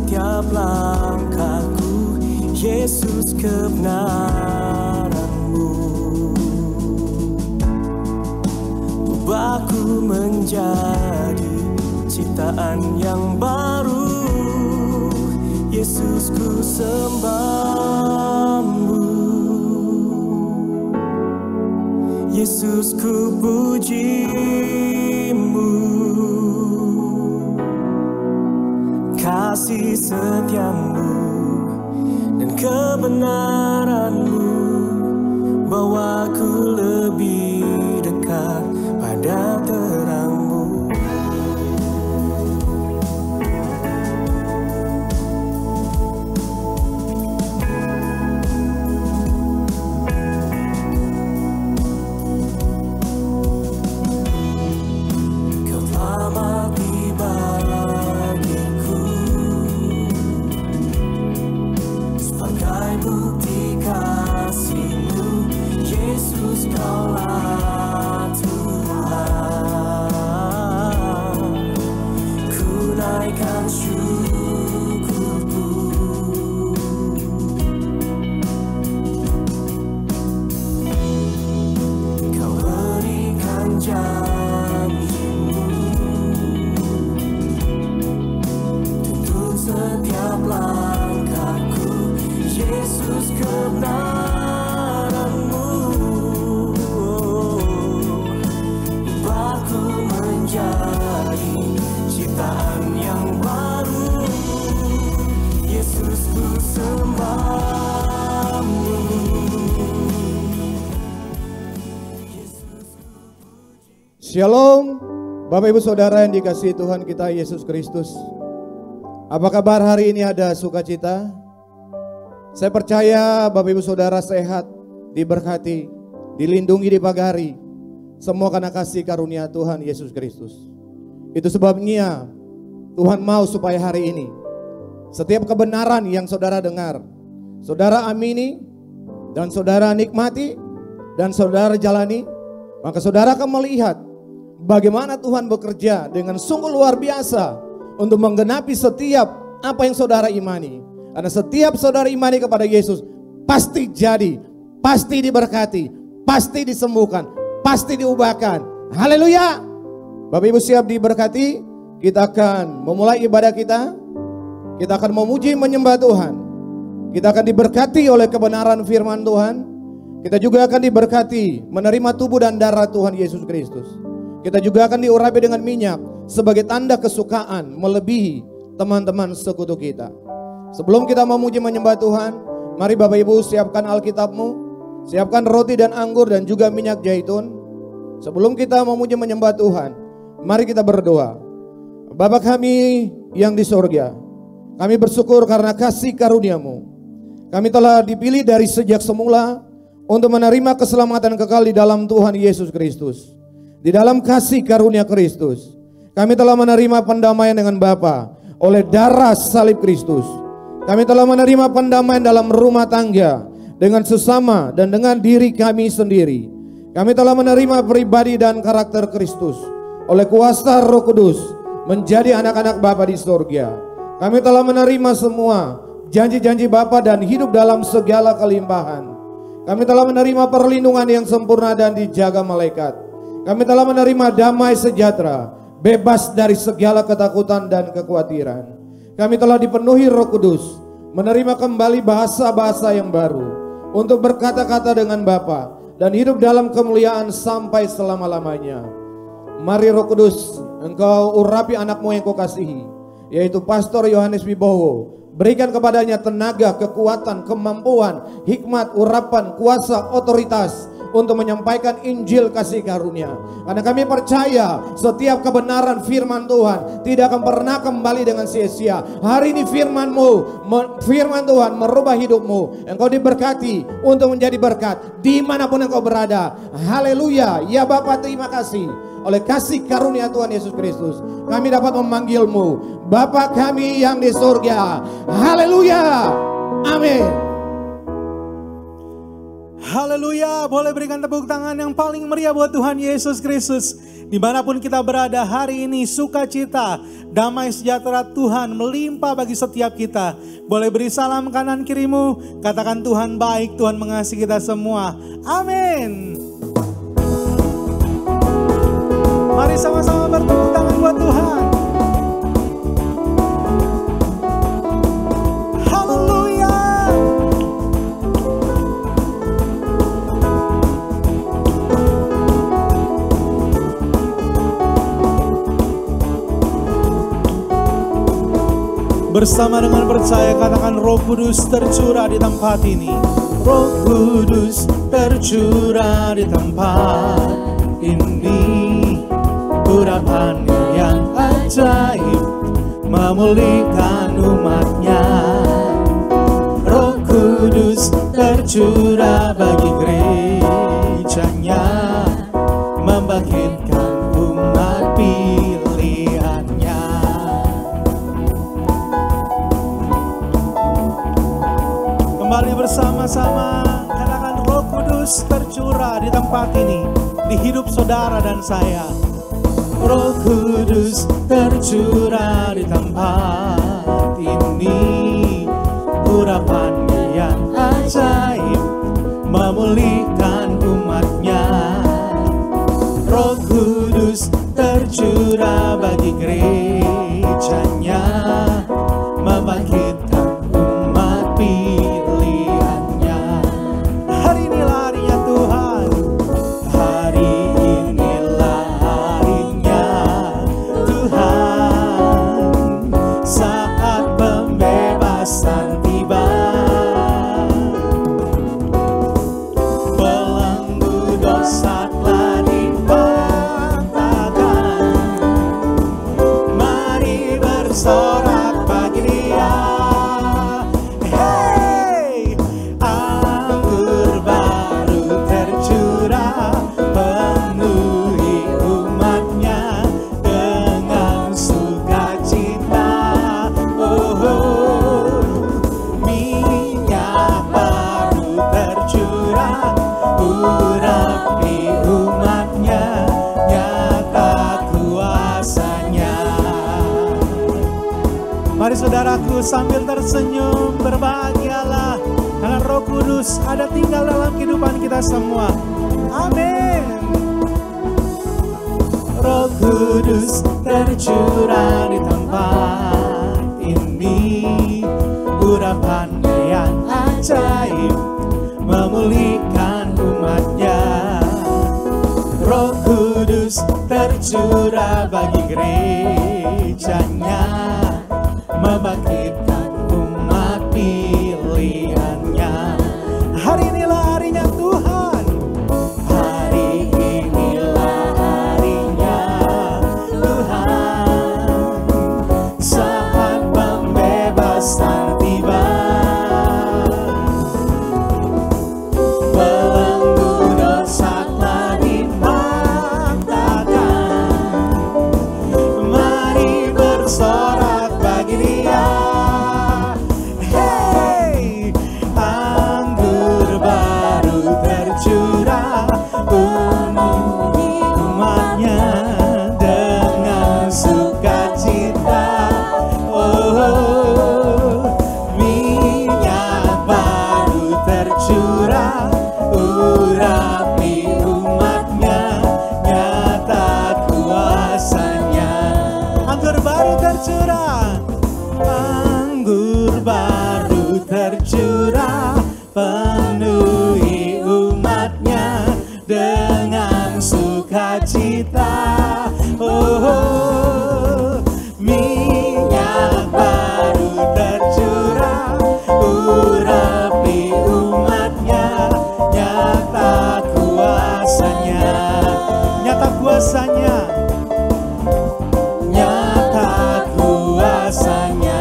setiap langkahku, Yesus kebenaran-Mu. Ubahku menjadi ciptaan yang baru, Yesus ku sembah-Mu. Yesus ku puji-Mu. Kasih setia-Mu dan kebenaran-Mu bawaku lebih dekat pada terang-Mu. Kau telah mati bagiku sebagai bukti kasih-Mu, Yesus, Kaulah Tuhan. Ku naikkan syukurku, Kau berikan janji-Mu, tuntun setiap langkahku, Yesus kebenaran-Mu. Ubahku menjadi ciptaan yang baru, Yesus ku sembah-Mu. Shalom, Bapak Ibu Saudara yang dikasihi Tuhan kita Yesus Kristus. Apa kabar hari ini? Ada sukacita? Saya percaya Bapak Ibu Saudara sehat, diberkati, dilindungi di pagi hari. Semua karena kasih karunia Tuhan Yesus Kristus. Itu sebabnya Tuhan mau supaya hari ini setiap kebenaran yang saudara dengar, saudara amini, dan saudara nikmati, dan saudara jalani, maka saudara akan melihat bagaimana Tuhan bekerja dengan sungguh luar biasa untuk menggenapi setiap apa yang saudara imani. Karena setiap saudara imani kepada Yesus pasti jadi, pasti diberkati, pasti disembuhkan, pasti diubahkan. Haleluya. Bapak Ibu siap diberkati? Kita akan memulai ibadah kita. Kita akan memuji menyembah Tuhan. Kita akan diberkati oleh kebenaran firman Tuhan. Kita juga akan diberkati menerima tubuh dan darah Tuhan Yesus Kristus. Kita juga akan diurapi dengan minyak sebagai tanda kesukaan melebihi teman-teman sekutu kita. Sebelum kita memuji menyembah Tuhan, mari Bapak Ibu siapkan Alkitabmu, siapkan roti dan anggur dan juga minyak zaitun. Sebelum kita memuji menyembah Tuhan, mari kita berdoa. Bapa kami yang di sorga, kami bersyukur karena kasih karunia-Mu. Kami telah dipilih dari sejak semula untuk menerima keselamatan kekal di dalam Tuhan Yesus Kristus. Di dalam kasih karunia Kristus, kami telah menerima pendamaian dengan Bapa oleh darah salib Kristus. Kami telah menerima pendamaian dalam rumah tangga dengan sesama dan dengan diri kami sendiri. Kami telah menerima pribadi dan karakter Kristus oleh kuasa Roh Kudus menjadi anak-anak Bapa di surga. Kami telah menerima semua janji-janji Bapa dan hidup dalam segala kelimpahan. Kami telah menerima perlindungan yang sempurna dan dijaga malaikat. Kami telah menerima damai sejahtera, bebas dari segala ketakutan dan kekhawatiran. Kami telah dipenuhi Roh Kudus, menerima kembali bahasa-bahasa yang baru untuk berkata-kata dengan Bapa dan hidup dalam kemuliaan sampai selama-lamanya. Mari Roh Kudus, Engkau urapi anak-Mu yang Kau kasihi, yaitu Pastor Yohanes Wibowo. Berikan kepadanya tenaga, kekuatan, kemampuan, hikmat, urapan, kuasa, otoritas untuk menyampaikan Injil kasih karunia. Karena kami percaya setiap kebenaran firman Tuhan tidak akan pernah kembali dengan sia-sia. Hari ini firman Tuhan merubah hidupmu. Engkau diberkati untuk menjadi berkat dimanapun engkau berada. Haleluya. Ya Bapa, terima kasih. Oleh kasih karunia Tuhan Yesus Kristus, kami dapat memanggil-Mu Bapa kami yang di surga. Haleluya. Amin. Haleluya, boleh berikan tepuk tangan yang paling meriah buat Tuhan Yesus Kristus. Dimanapun kita berada hari ini, sukacita, damai sejahtera Tuhan melimpah bagi setiap kita. Boleh beri salam kanan kirimu, katakan Tuhan baik, Tuhan mengasihi kita semua. Amin. Mari sama-sama bertepuk tangan buat Tuhan. Haleluya. Bersama dengan percaya katakan Roh Kudus tercurah di tempat ini. Roh Kudus tercurah di tempat ini. Urapannya yang ajaib memulihkan umatnya. Roh Kudus tercurah bagi gerejanya, membangkitkan umat pilihannya. Kembali bersama-sama katakan Roh Kudus tercurah di tempat ini, di hidup saudara dan saya. Roh Kudus tercurah di tempat ini. Urapannya yang ajaib memulihkan umatnya. Roh Kudus tercurah bagi gerejanya, membangkitkan umat pilihannya. Hari inilah harinya Tuhan. Hari inilah harinya Tuhan, saat pembebasan tiba. Belenggu dosa telah dipatahkan. Mari bersorak bagi Dia. Hey, anggur baru tercurah, penuhi umatnya dengan sukacita. Oh, minyak baru tercurah, urapi umatnya, nyata kuasanya. Mari saudaraku sambil tersenyum berbahagialah, karena Roh Kudus ada tinggal dalam kehidupan kita semua. Amin. Roh Kudus tercurah di tempat ini. Urapannya yang ajaib memulihkan umatnya. Roh Kudus tercurah bagi gerejanya, membangkitkan umat pilihannya. Hari inilah harinya Tuhan. Hari inilah harinya Tuhan, saat pembebasan tiba. Belenggu dosa telah dipatahkan. Mari bersorak bagi Dia. Hey, anggur baru tercurah, penuhi umatnya dengan sukacita. Oh, minyak baru tercurah, urapi umatnya, nyata kuasanya. Anggur baru tercurah, anggur baru tercurah, penuhi umatnya dengan sukacita. Oh, minyak baru tercurah, urapi umatnya, nyata kuasanya. Nyata kuasanya, nyata kuasanya,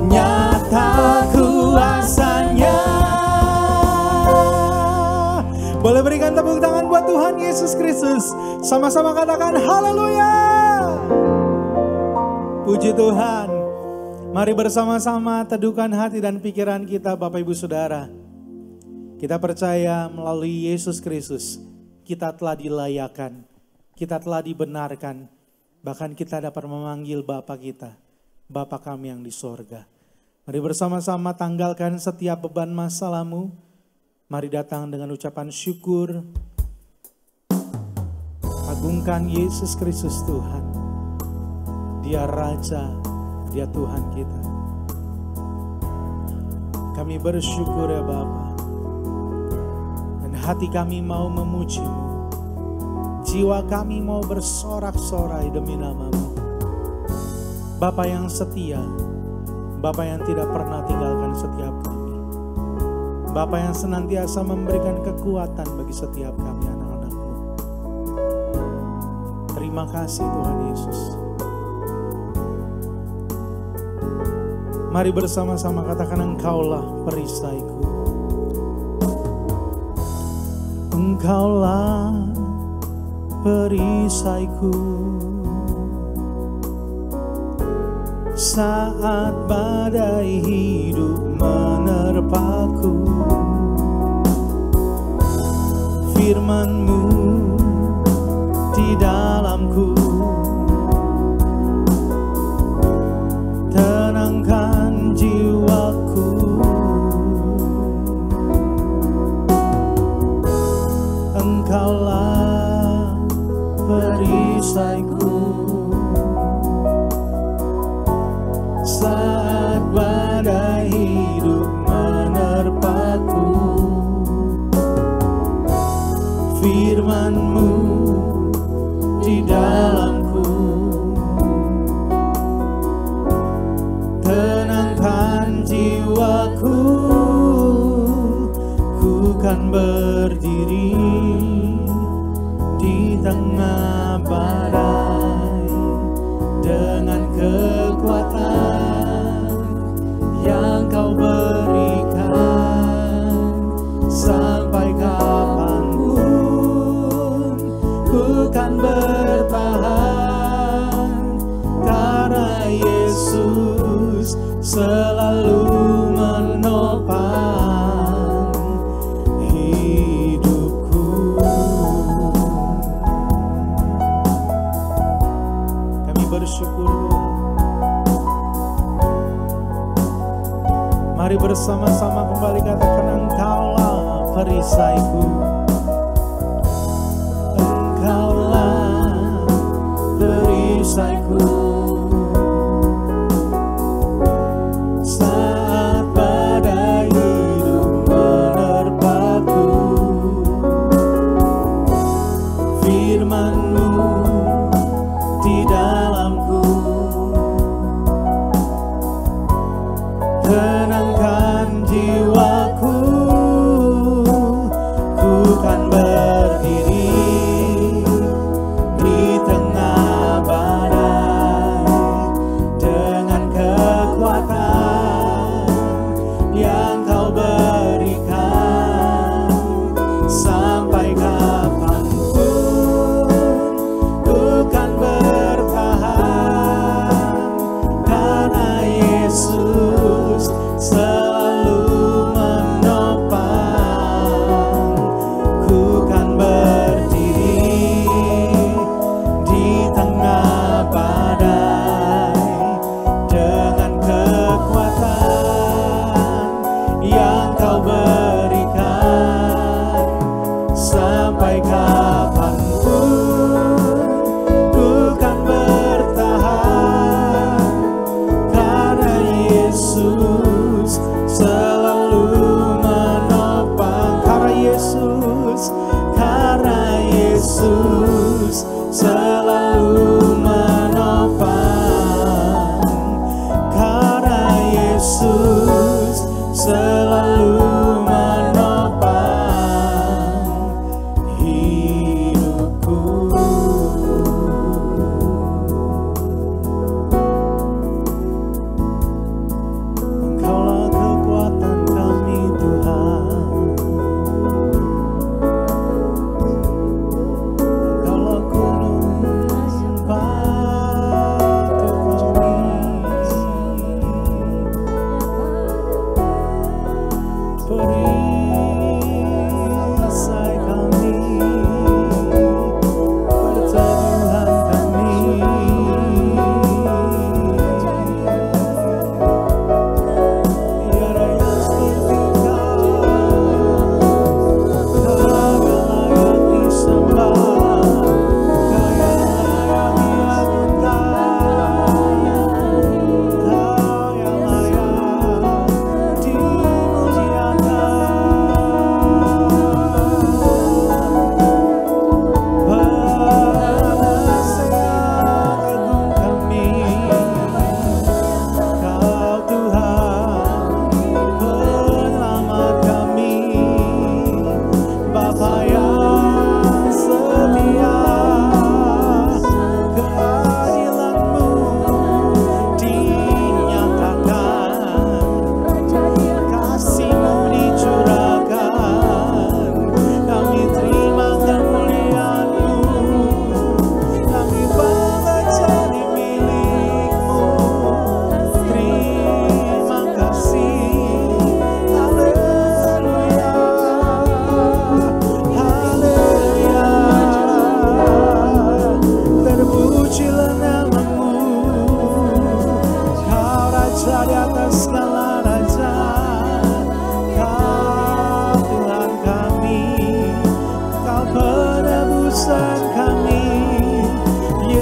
nyata kuasanya. Boleh berikan tepuk tangan buat Tuhan Yesus Kristus. Sama-sama katakan haleluya. Puji Tuhan. Mari bersama-sama teduhkan hati dan pikiran kita Bapak Ibu Saudara. Kita percaya melalui Yesus Kristus kita telah dilayakan, kita telah dibenarkan, bahkan kita dapat memanggil Bapa kita, Bapa kami yang di sorga. Mari bersama-sama tanggalkan setiap beban masalahmu. Mari datang dengan ucapan syukur. Agungkan Yesus Kristus Tuhan. Dia Raja, Dia Tuhan kita. Kami bersyukur ya Bapa. Dan hati kami mau memuji-Mu. Jiwa kami mau bersorak-sorai demi nama-Mu. Bapa yang setia, Bapa yang tidak pernah tinggalkan setiap kami. Bapa yang senantiasa memberikan kekuatan bagi setiap kami anak-anak-Mu. Terima kasih Tuhan Yesus. Mari bersama-sama katakan, Engkaulah perisaiku. Engkaulah perisaiku. Saat badai hidup menerpaku, firman-Mu di dalamku, tenangkan jiwaku. Engkaulah perisaiku. Saat badai hidup menerpaku, firman-Mu di dalamku, tenangkan jiwaku. Ku kan berdiri di tengah badai dengan kekuatan yang Kau berikan. Sampai kapanpun ku kan bertahan, karena Yesus selalu menopang hidupku. Kami bersyukur. Mari bersama-sama kembali katakan, Engkaulah perisaiku. Engkaulah perisaiku. Saat badai hidup menerpaku, firman-Mu di dalamku, tenangkan jiwaku. Ku kan berdiri di tengah badai dengan kekuatan yang Kau berikan. Sampai kapanpun ku kan bertahan, karena Yesus selalu menopang. Ku kan berdiri di tengah badai dengan kekuatan yang Kau berikan. Sampai kapanpun ku kan bertahan, karena Yesus selalu menopang. Karena Yesus selalu menopang. Karena Yesus selalu menopang hidupku. Engkaulah kekuatan kami Tuhan. Engkaulah gunung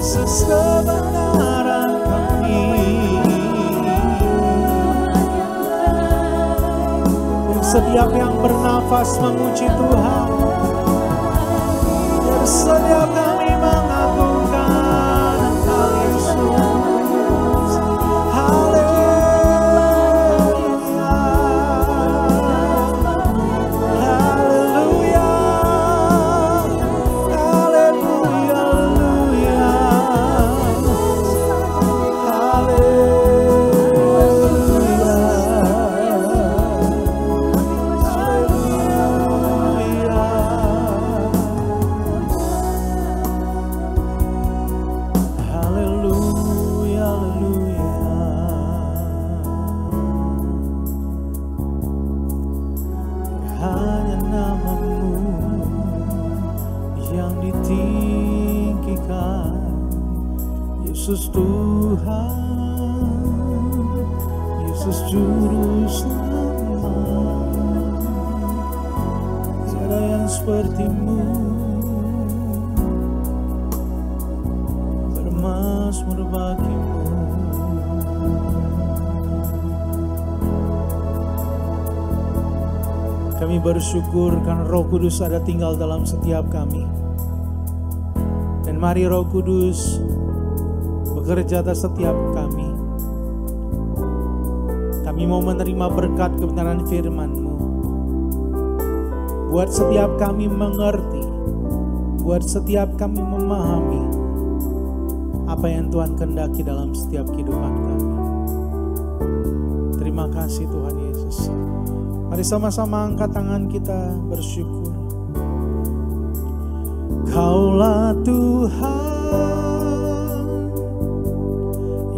Yesus kebenaran kami. Setiap yang bernafas memuji Tuhan, setiap kami mengagungkan Engkau Yesus. Haleluya, haleluya, haleluya, hanya namamu yang ditinggikan, Yesus Tuhan, Yesus Juru Selamat. Tiada yang sepertimu, bermazmur bagimu. Kami bersyukur karena Roh Kudus ada tinggal dalam setiap kami. Dan mari Roh Kudus bekerja atas setiap kami. Kami mau menerima berkat kebenaran firman-Mu. Buat setiap kami mengerti, buat setiap kami memahami apa yang Tuhan kehendaki dalam setiap kehidupan kami. Terima kasih Tuhan Yesus. Mari sama-sama angkat tangan kita bersyukur. Kaulah Tuhan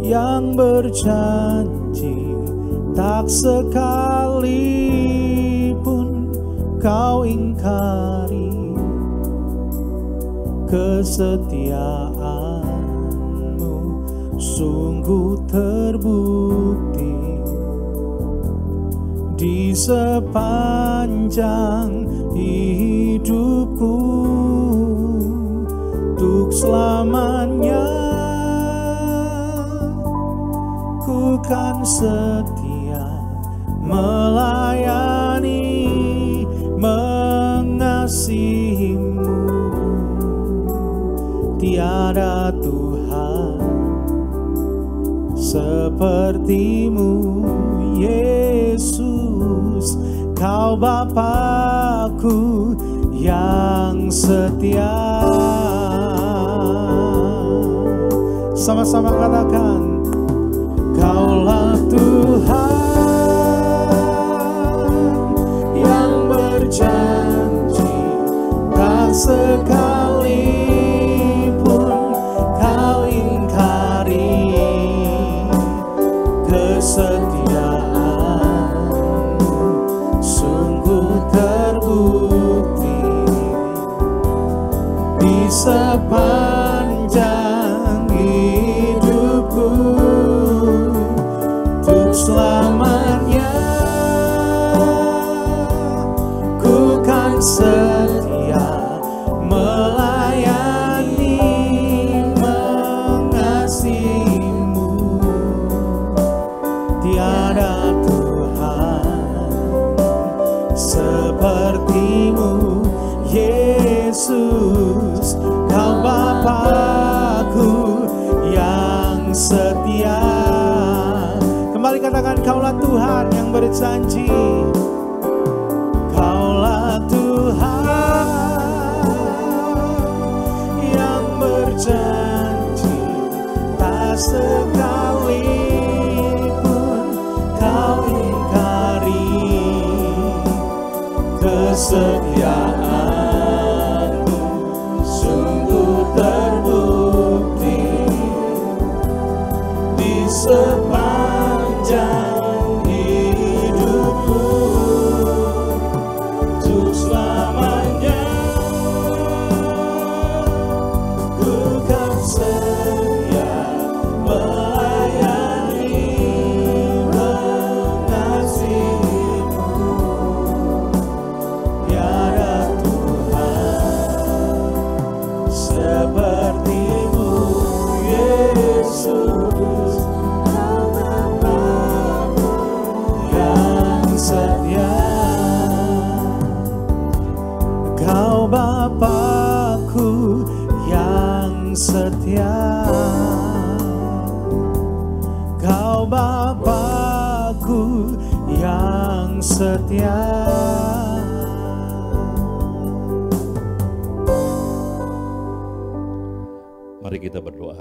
yang berjanji, tak sekalipun Kau ingkari kesetiaan-Mu sungguh terbukti. Di sepanjang hidupku, untuk selamanya ku kan setia melayani, mengasihi-Mu. Tiada Tuhan seperti-Mu, Yesus, Kau Bapa-Ku yang setia. Sama-sama katakan, Kaulah Tuhan yang berjanji, tak sekalipun Kau ingkari kesetiaan-Mu sungguh terbukti. Di sepanjang hidupku, untuk selamanya ku kan setia melayani, mengasihi-Mu. Tiada Tuhan seperti-Mu, Yesus, Kau Bapa-Ku yang setia. Kembali katakan, Kaulah Tuhan yang berjanji. Kaulah Tuhan yang berjanji, tak sekalipun Kau ingkari kesetiaan-Mu sungguh terbukti. Di sepanjang hidupku, untuk selamanya ku kan setia melayani, mengasihi-Mu. Bapa-Ku yang setia, Kau Bapa-Ku yang setia. Mari kita berdoa.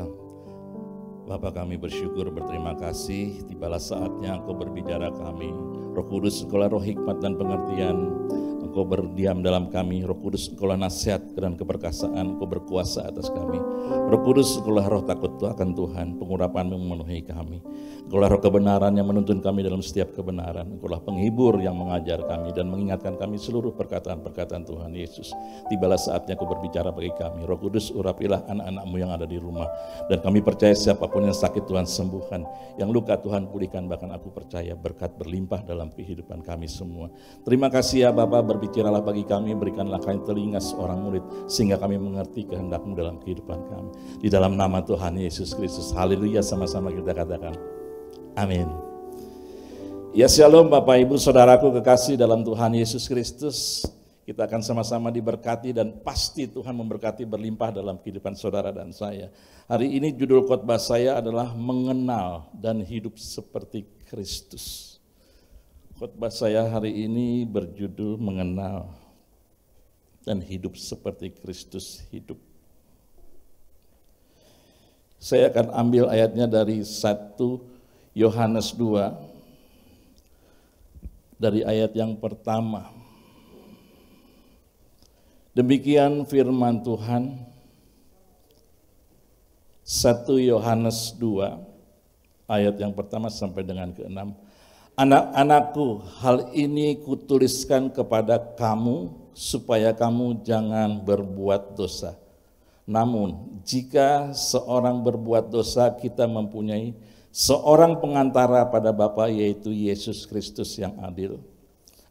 Bapa, kami bersyukur, berterima kasih, tibalah saatnya Engkau berbicara kami. Roh Kudus, Engkaulah roh hikmat dan pengertian. Engkau berdiam dalam kami. Roh Kudus, Engkaulah nasihat dan keperkasaan. Engkau berkuasa atas kami. Roh Kudus, Engkaulah roh takut akan Tuhan. Pengurapan memenuhi kami. Engkaulah roh kebenaran yang menuntun kami dalam setiap kebenaran. Engkaulah penghibur yang mengajar kami dan mengingatkan kami seluruh perkataan-perkataan Tuhan Yesus. Tibalah saatnya Engkau berbicara bagi kami. Roh Kudus, urapilah anak-anak-Mu yang ada di rumah. Dan kami percaya siapapun yang sakit Tuhan sembuhkan. Yang luka Tuhan pulihkan. Bahkan aku percaya berkat berlimpah dalam kehidupan kami semua. Terima kasih ya Bapa, berbicaralah bagi kami, berikanlah kami telinga seorang murid sehingga kami mengerti kehendak-Mu dalam kehidupan kami. Di dalam nama Tuhan Yesus Kristus. Haleluya, sama-sama kita katakan amin. Ya shalom Bapak Ibu Saudaraku kekasih dalam Tuhan Yesus Kristus. Kita akan sama-sama diberkati dan pasti Tuhan memberkati berlimpah dalam kehidupan saudara dan saya. Hari ini judul khotbah saya adalah mengenal dan hidup seperti Kristus. Khotbah saya hari ini berjudul mengenal dan hidup seperti Kristus hidup. Saya akan ambil ayatnya dari 1 Yohanes 2, dari ayat yang pertama. Demikian firman Tuhan, 1 Yohanes 2, ayat yang pertama sampai dengan ke-6. Anak-anakku, hal ini kutuliskan kepada kamu supaya kamu jangan berbuat dosa. Namun, jika seorang berbuat dosa, kita mempunyai seorang pengantara pada Bapa, yaitu Yesus Kristus yang adil.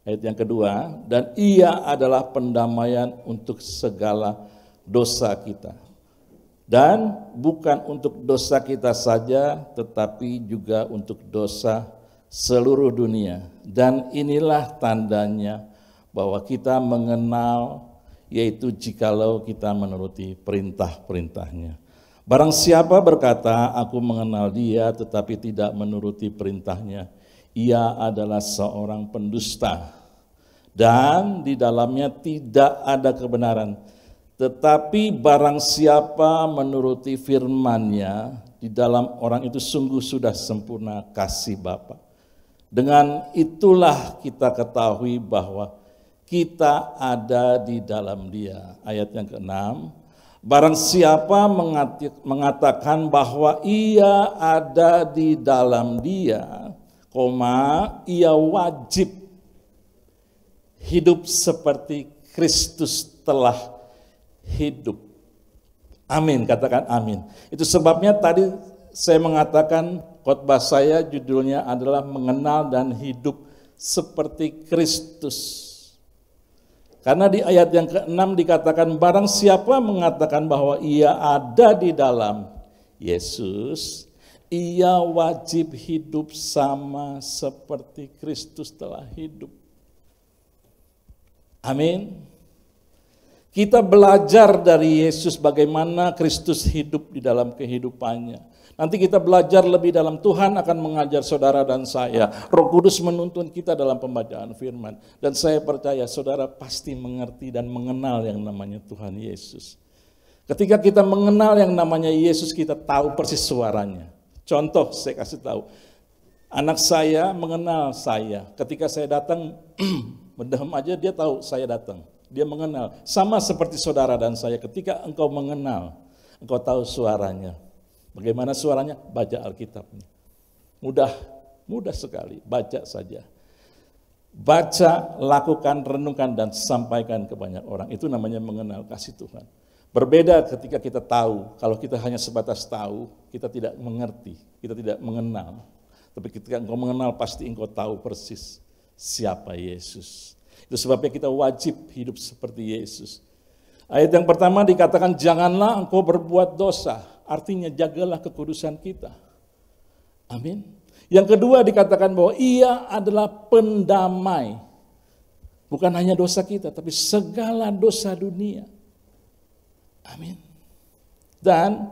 Ayat yang kedua, dan ia adalah pendamaian untuk segala dosa kita. Dan bukan untuk dosa kita saja, tetapi juga untuk dosa seluruh dunia. Dan inilah tandanya bahwa kita mengenal, yaitu jikalau kita menuruti perintah-perintahnya. Barang siapa berkata, aku mengenal dia tetapi tidak menuruti perintahnya, ia adalah seorang pendusta. Dan di dalamnya tidak ada kebenaran. Tetapi barang siapa menuruti firman-Nya, di dalam orang itu sungguh sudah sempurna kasih Bapa. Dengan itulah kita ketahui bahwa kita ada di dalam Dia. Ayat yang ke-6, barang siapa mengatakan bahwa ia ada di dalam Dia, ia wajib hidup seperti Kristus telah hidup. Amin, katakan amin. Itu sebabnya tadi saya mengatakan khotbah saya judulnya adalah mengenal dan hidup seperti Kristus. Karena di ayat yang ke-6 dikatakan barang siapa mengatakan bahwa ia ada di dalam Yesus, ia wajib hidup sama seperti Kristus telah hidup. Amin. Kita belajar dari Yesus bagaimana Kristus hidup di dalam kehidupannya. Nanti kita belajar lebih dalam, Tuhan akan mengajar saudara dan saya. Roh Kudus menuntun kita dalam pembacaan firman. Dan saya percaya saudara pasti mengerti dan mengenal yang namanya Tuhan Yesus. Ketika kita mengenal yang namanya Yesus, kita tahu persis suaranya. Contoh saya kasih tahu, anak saya mengenal saya. Ketika saya datang, mendehem aja dia tahu saya datang. Dia mengenal, sama seperti saudara dan saya. Ketika engkau mengenal, engkau tahu suaranya. Bagaimana suaranya? Baca Alkitabnya. Mudah sekali, baca saja. Baca, lakukan, renungkan, dan sampaikan ke banyak orang. Itu namanya mengenal kasih Tuhan. Berbeda ketika kita tahu, kalau kita hanya sebatas tahu, kita tidak mengerti, kita tidak mengenal. Tapi ketika engkau mengenal, pasti engkau tahu persis siapa Yesus. Itu sebabnya kita wajib hidup seperti Yesus. Ayat yang pertama dikatakan, janganlah engkau berbuat dosa. Artinya jagalah kekudusan kita. Amin. Yang kedua dikatakan bahwa ia adalah pendamai. Bukan hanya dosa kita, tapi segala dosa dunia. Amin. Dan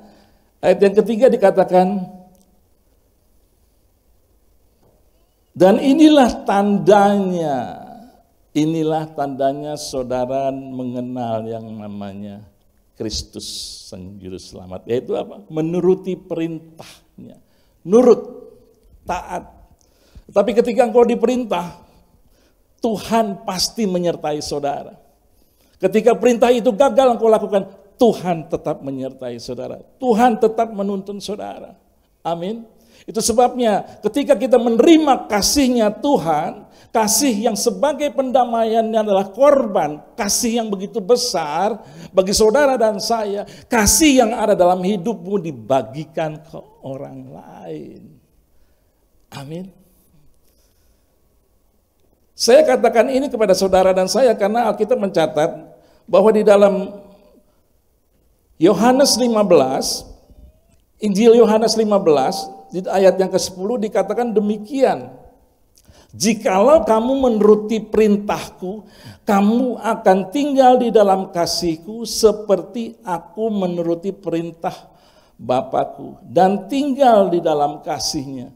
ayat yang ketiga dikatakan, dan inilah tandanya saudara mengenal yang namanya Kristus Sang Juru Selamat. Yaitu apa? Menuruti perintahnya. Nurut, taat. Tapi ketika engkau diperintah, Tuhan pasti menyertai saudara. Ketika perintah itu gagal engkau lakukan, Tuhan tetap menyertai saudara. Tuhan tetap menuntun saudara. Amin. Itu sebabnya ketika kita menerima kasih-Nya Tuhan, kasih yang sebagai pendamaiannya adalah korban, kasih yang begitu besar bagi saudara dan saya, kasih yang ada dalam hidupmu dibagikan ke orang lain. Amin. Saya katakan ini kepada saudara dan saya karena Alkitab mencatat bahwa di dalam Yohanes 15, Injil Yohanes 15, di ayat yang ke-10 dikatakan demikian. Jikalau kamu menuruti perintahku, kamu akan tinggal di dalam kasihku seperti aku menuruti perintah Bapakku dan tinggal di dalam kasihnya.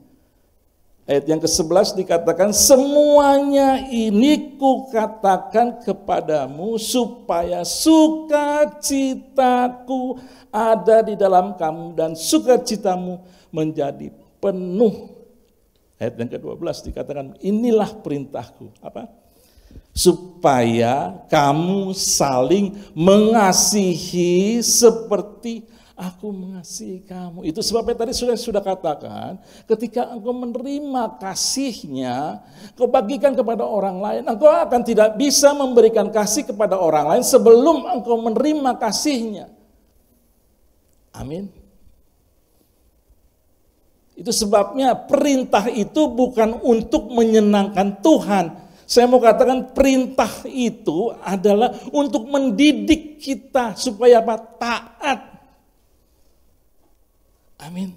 Ayat yang ke-11 dikatakan, semuanya ini kukatakan kepadamu supaya sukacitaku ada di dalam kamu dan sukacitamu menjadi penuh. Ayat yang ke-12 dikatakan, inilah perintahku. Apa? Supaya kamu saling mengasihi seperti aku mengasihi kamu. Itu sebabnya tadi sudah katakan, ketika engkau menerima kasih-Nya, engkau bagikan kepada orang lain, engkau akan tidak bisa memberikan kasih kepada orang lain sebelum engkau menerima kasih-Nya. Amin. Itu sebabnya perintah itu bukan untuk menyenangkan Tuhan. Saya mau katakan perintah itu adalah untuk mendidik kita supaya apa? Taat. Amin.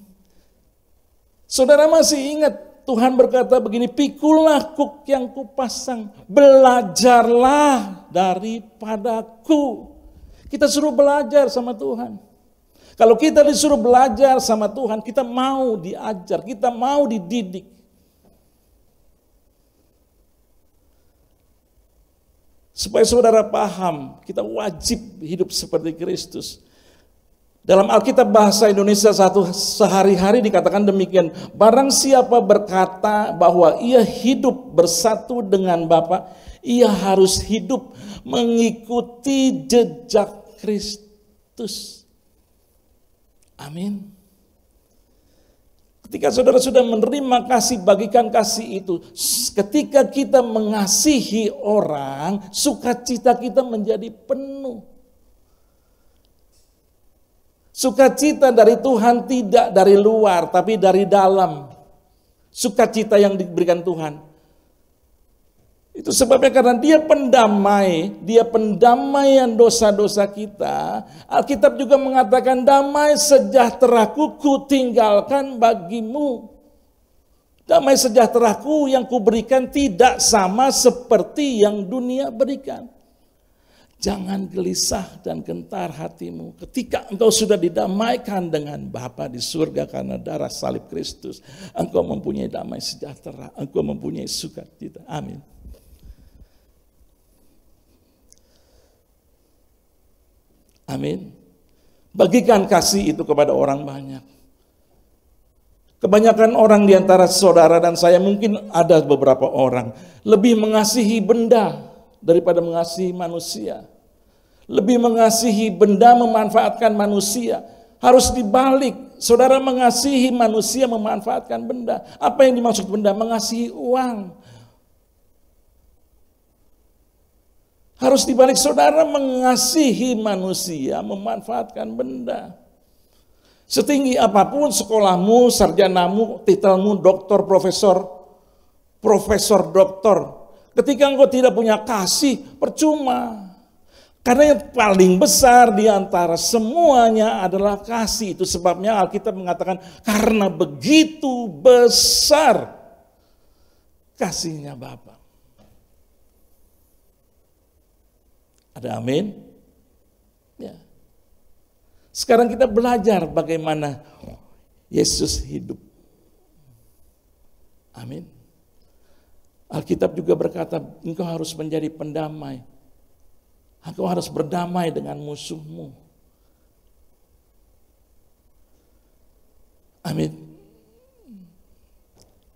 Saudara masih ingat Tuhan berkata begini, pikulah kuk yang kupasang, belajarlah daripadaku. Kita suruh belajar sama Tuhan. Kalau kita disuruh belajar sama Tuhan, kita mau diajar, kita mau dididik. Supaya saudara paham, kita wajib hidup seperti Kristus. Dalam Alkitab bahasa Indonesia sehari-hari dikatakan demikian, barang siapa berkata bahwa ia hidup bersatu dengan Bapa, ia harus hidup mengikuti jejak Kristus. Amin. Ketika saudara sudah menerima kasih, bagikan kasih itu. Ketika kita mengasihi orang, sukacita kita menjadi penuh. Sukacita dari Tuhan tidak dari luar, tapi dari dalam. Sukacita yang diberikan Tuhan. Itu sebabnya karena dia pendamaian dosa-dosa kita. Alkitab juga mengatakan, damai sejahteraku ku tinggalkan bagimu. Damai sejahteraku yang kuberikan tidak sama seperti yang dunia berikan. Jangan gelisah dan gentar hatimu ketika engkau sudah didamaikan dengan Bapa di surga karena darah salib Kristus. Engkau mempunyai damai sejahtera, engkau mempunyai sukacita. Amin. Amin. Bagikan kasih itu kepada orang banyak. Kebanyakan orang di antara saudara dan saya, mungkin ada beberapa orang lebih mengasihi benda daripada mengasihi manusia. Lebih mengasihi benda, memanfaatkan manusia. Harus dibalik, saudara mengasihi manusia, memanfaatkan benda. Apa yang dimaksud benda? Mengasihi uang. Harus dibalik, saudara mengasihi manusia, memanfaatkan benda. Setinggi apapun sekolahmu, sarjanamu, titelmu, doktor, profesor, doktor. Ketika engkau tidak punya kasih, percuma. Karena yang paling besar di antara semuanya adalah kasih. Itu sebabnya Alkitab mengatakan, karena begitu besar kasih-Nya Bapa. Ada amin? Ya. Sekarang kita belajar bagaimana Yesus hidup. Amin. Alkitab juga berkata, engkau harus menjadi pendamai. Engkau harus berdamai dengan musuhmu. Amin.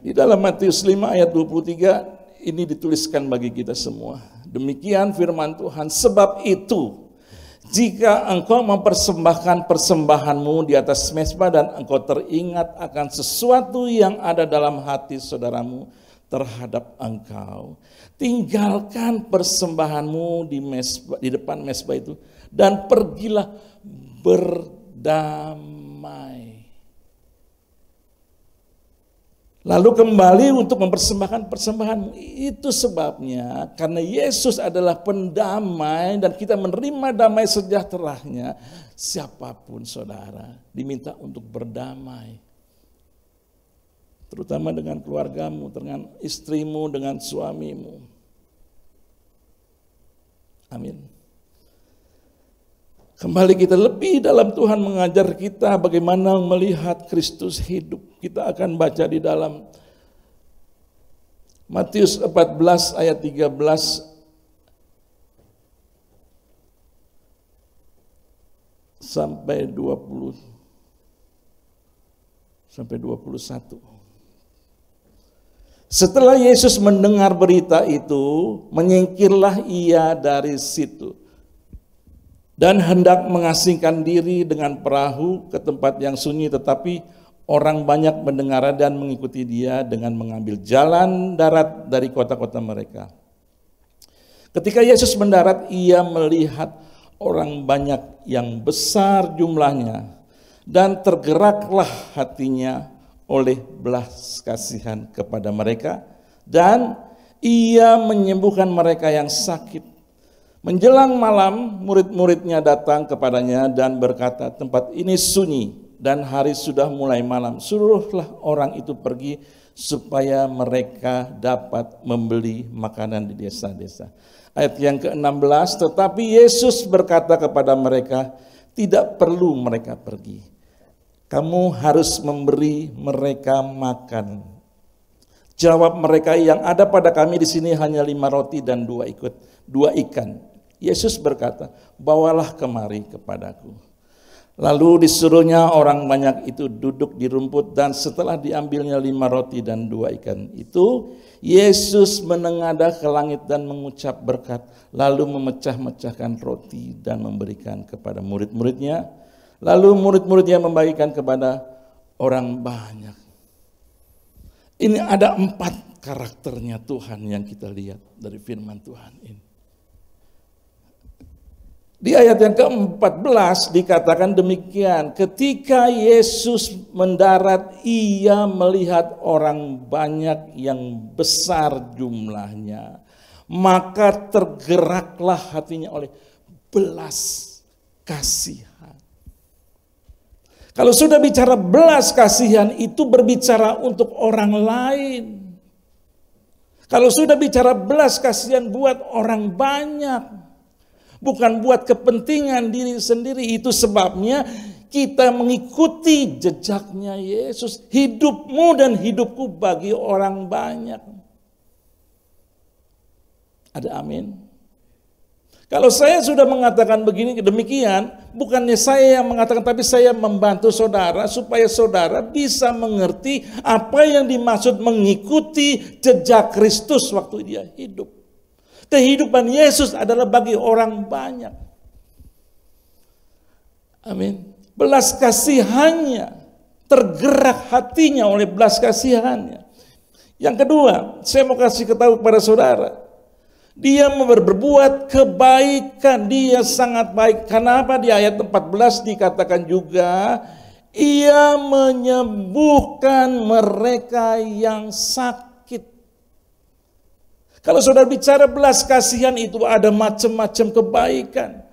Di dalam Matius 5 ayat 23 ini dituliskan bagi kita semua. Demikian firman Tuhan, sebab itu jika engkau mempersembahkan persembahanmu di atas mezbah dan engkau teringat akan sesuatu yang ada dalam hati saudaramu terhadap engkau, tinggalkan persembahanmu di depan mezbah itu dan pergilah berdamai. Lalu kembali untuk mempersembahkan persembahanmu. Itu sebabnya karena Yesus adalah pendamai dan kita menerima damai sejahteranya, siapapun saudara diminta untuk berdamai. Terutama dengan keluargamu, dengan istrimu, dengan suamimu. Amin. Kembali kita lebih dalam Tuhan mengajar kita bagaimana melihat Kristus hidup. Kita akan baca di dalam Matius 14 ayat 13 sampai 20 sampai 21. Setelah Yesus mendengar berita itu, menyingkirlah ia dari situ dan hendak mengasingkan diri dengan perahu ke tempat yang sunyi, tetapi orang banyak mendengar dan mengikuti dia dengan mengambil jalan darat dari kota-kota mereka. Ketika Yesus mendarat, ia melihat orang banyak yang besar jumlahnya dan tergeraklah hatinya oleh belas kasihan kepada mereka dan ia menyembuhkan mereka yang sakit. Menjelang malam, murid-muridnya datang kepadanya dan berkata, tempat ini sunyi dan hari sudah mulai malam. Suruhlah orang itu pergi supaya mereka dapat membeli makanan di desa-desa. Ayat yang ke-16, tetapi Yesus berkata kepada mereka, tidak perlu mereka pergi. Kamu harus memberi mereka makan. Jawab mereka, yang ada pada kami di sini hanya 5 roti dan 2 ikan. Yesus berkata, bawalah kemari kepadaku. Lalu disuruhnya orang banyak itu duduk di rumput dan setelah diambilnya 5 roti dan 2 ikan itu, Yesus menengadah ke langit dan mengucap berkat, lalu memecah-mecahkan roti dan memberikan kepada murid-muridnya. Lalu murid-muridnya membagikan kepada orang banyak. Ini ada 4 karakternya Tuhan yang kita lihat dari firman Tuhan ini. Di ayat yang ke-14 dikatakan demikian, ketika Yesus mendarat, ia melihat orang banyak yang besar jumlahnya, maka tergeraklah hatinya oleh belas kasihan. Kalau sudah bicara belas kasihan, itu berbicara untuk orang lain. Kalau sudah bicara belas kasihan buat orang banyak, bukan buat kepentingan diri sendiri. Itu sebabnya kita mengikuti jejaknya Yesus. Hidupmu dan hidupku bagi orang banyak. Ada amin? Kalau saya sudah mengatakan begini, demikian, bukannya saya yang mengatakan, tapi saya membantu saudara supaya saudara bisa mengerti apa yang dimaksud mengikuti jejak Kristus waktu dia hidup. Kehidupan Yesus adalah bagi orang banyak. Amin. Belas kasihannya, tergerak hatinya oleh belas kasihannya. Yang kedua, saya mau kasih tahu kepada saudara, dia berbuat kebaikan, dia sangat baik. Kenapa? Di ayat 14 dikatakan juga, ia menyembuhkan mereka yang sakit. Kalau saudara bicara belas kasihan itu ada macam-macam kebaikan.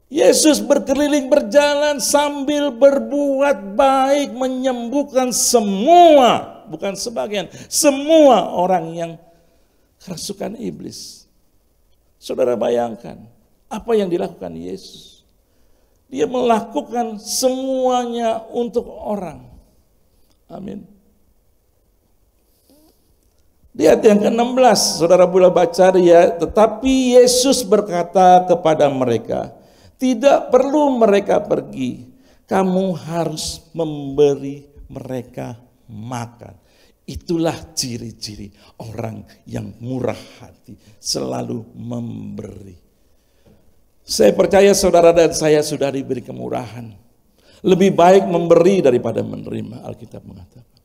Yesus berkeliling berjalan sambil berbuat baik, menyembuhkan semua, bukan sebagian, semua orang yang kerasukan iblis. Saudara bayangkan, Apa yang dilakukan Yesus? Dia melakukan semuanya untuk orang. Amin. Di ayat yang ke-16, saudara boleh baca ya, tetapi Yesus berkata kepada mereka, tidak perlu mereka pergi, kamu harus memberi mereka makan. Itulah ciri-ciri orang yang murah hati, selalu memberi. Saya percaya saudara dan saya sudah diberi kemurahan. Lebih baik memberi daripada menerima, Alkitab mengatakan.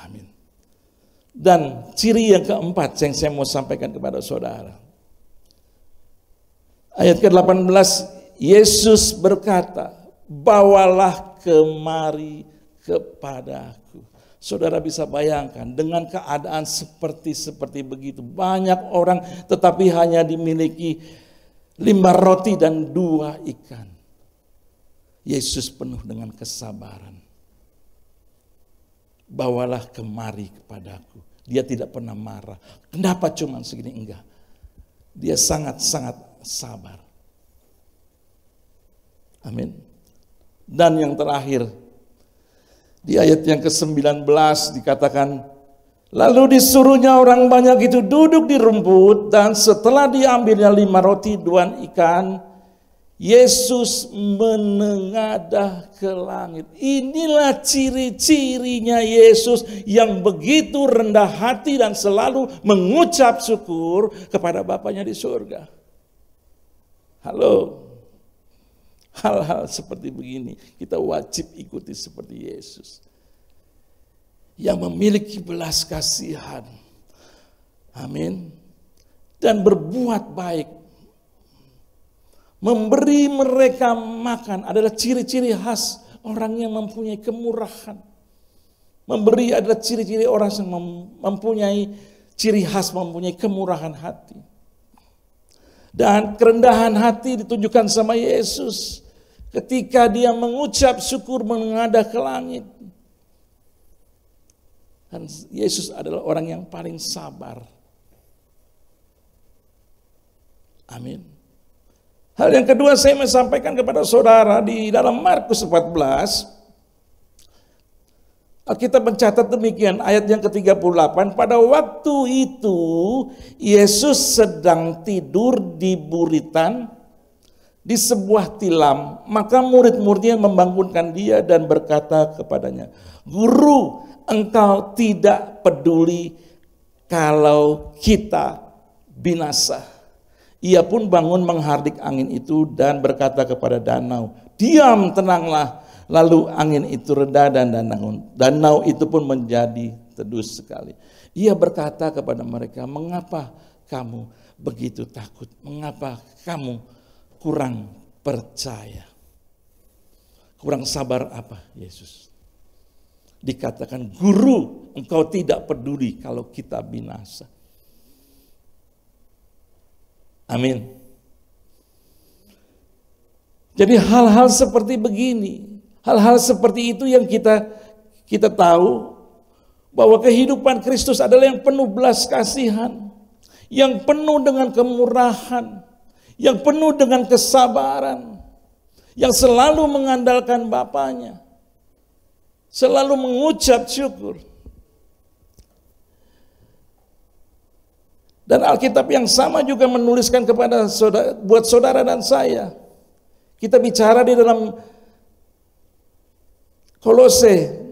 Amin. Dan ciri yang keempat yang saya mau sampaikan kepada saudara. Ayat ke-18, Yesus berkata, bawalah kemari kepadaku. Saudara bisa bayangkan dengan keadaan seperti begitu. Banyak orang tetapi hanya dimiliki 5 roti dan 2 ikan. Yesus penuh dengan kesabaran. Bawalah kemari kepadaku. Dia tidak pernah marah. Kenapa cuma segini? Enggak. Dia sangat-sangat sabar. Amin. Dan yang terakhir, di ayat yang ke-19 dikatakan, lalu disuruhnya orang banyak itu duduk di rumput, dan setelah diambilnya 5 roti 2 ikan, Yesus menengadah ke langit. Inilah ciri-cirinya Yesus yang begitu rendah hati dan selalu mengucap syukur kepada Bapanya di surga. Halo. Hal-hal seperti begini kita wajib ikuti seperti Yesus. Yang memiliki belas kasihan. Amin. Dan berbuat baik. Memberi mereka makan adalah ciri-ciri khas orang yang mempunyai kemurahan. Memberi adalah ciri-ciri orang yang mempunyai ciri khas, mempunyai kemurahan hati. Dan kerendahan hati ditunjukkan sama Yesus ketika dia mengucap syukur menengadah ke langit. Dan Yesus adalah orang yang paling sabar. Amin. Hal yang kedua saya mau sampaikan kepada saudara di dalam Markus 14. Alkitab mencatat demikian, ayat yang ke-38, pada waktu itu Yesus sedang tidur di buritan di sebuah tilam, maka murid-muridnya membangunkan dia dan berkata kepadanya, Guru, engkau tidak peduli kalau kita binasa. Ia pun bangun menghardik angin itu dan berkata kepada danau, diam, tenanglah. Lalu angin itu reda dan danau itu pun menjadi teduh sekali. Ia berkata kepada mereka, mengapa kamu begitu takut? Mengapa kamu kurang percaya? Kurang sabar apa Yesus? Dikatakan, Guru, engkau tidak peduli kalau kita binasa. Amin. Jadi hal-hal seperti begini, hal-hal seperti itu yang kita tahu bahwa kehidupan Kristus adalah yang penuh belas kasihan, yang penuh dengan kemurahan, yang penuh dengan kesabaran, yang selalu mengandalkan Bapanya, selalu mengucap syukur. Dan Alkitab yang sama juga menuliskan kepada saudara, buat saudara dan saya. Kita bicara di dalam Kolose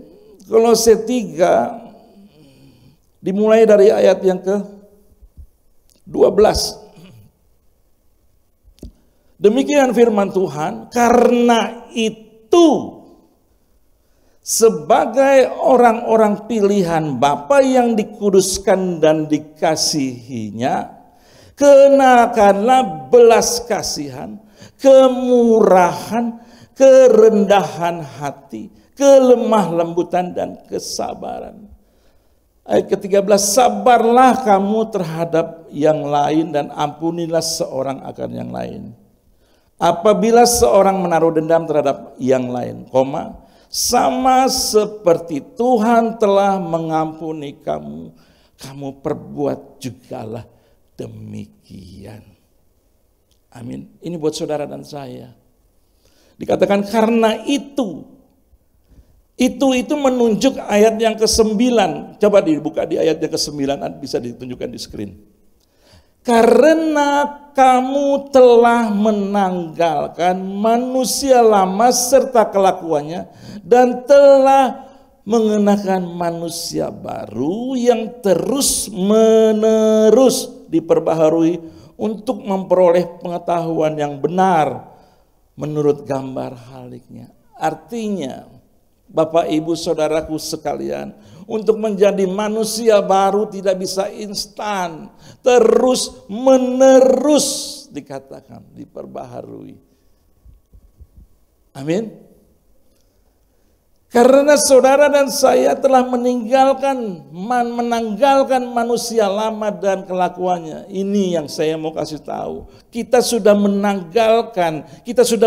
3, dimulai dari ayat yang ke-12. Demikian firman Tuhan, karena itu sebagai orang-orang pilihan Bapa yang dikuduskan dan dikasihinya, kenakanlah belas kasihan, kemurahan, kerendahan hati, kelemah lembutan dan kesabaran. Ayat ke-13, sabarlah kamu terhadap yang lain dan ampunilah seorang akan yang lain. Apabila seorang menaruh dendam terhadap yang lain, sama seperti Tuhan telah mengampuni kamu, kamu perbuat jugalah demikian. Amin. Ini buat saudara dan saya. Dikatakan karena itu menunjuk ayat yang ke-9. Coba dibuka di ayat yang ke-9, bisa ditunjukkan di screen. Karena kamu telah menanggalkan manusia lama serta kelakuannya dan telah mengenakan manusia baru yang terus-menerus diperbaharui untuk memperoleh pengetahuan yang benar menurut gambar haliknya. Artinya, Bapak, Ibu, Saudaraku sekalian, untuk menjadi manusia baru tidak bisa instan, terus menerus dikatakan, diperbaharui. Amin. Karena saudara dan saya telah menanggalkan manusia lama dan kelakuannya. Ini yang saya mau kasih tahu. Kita sudah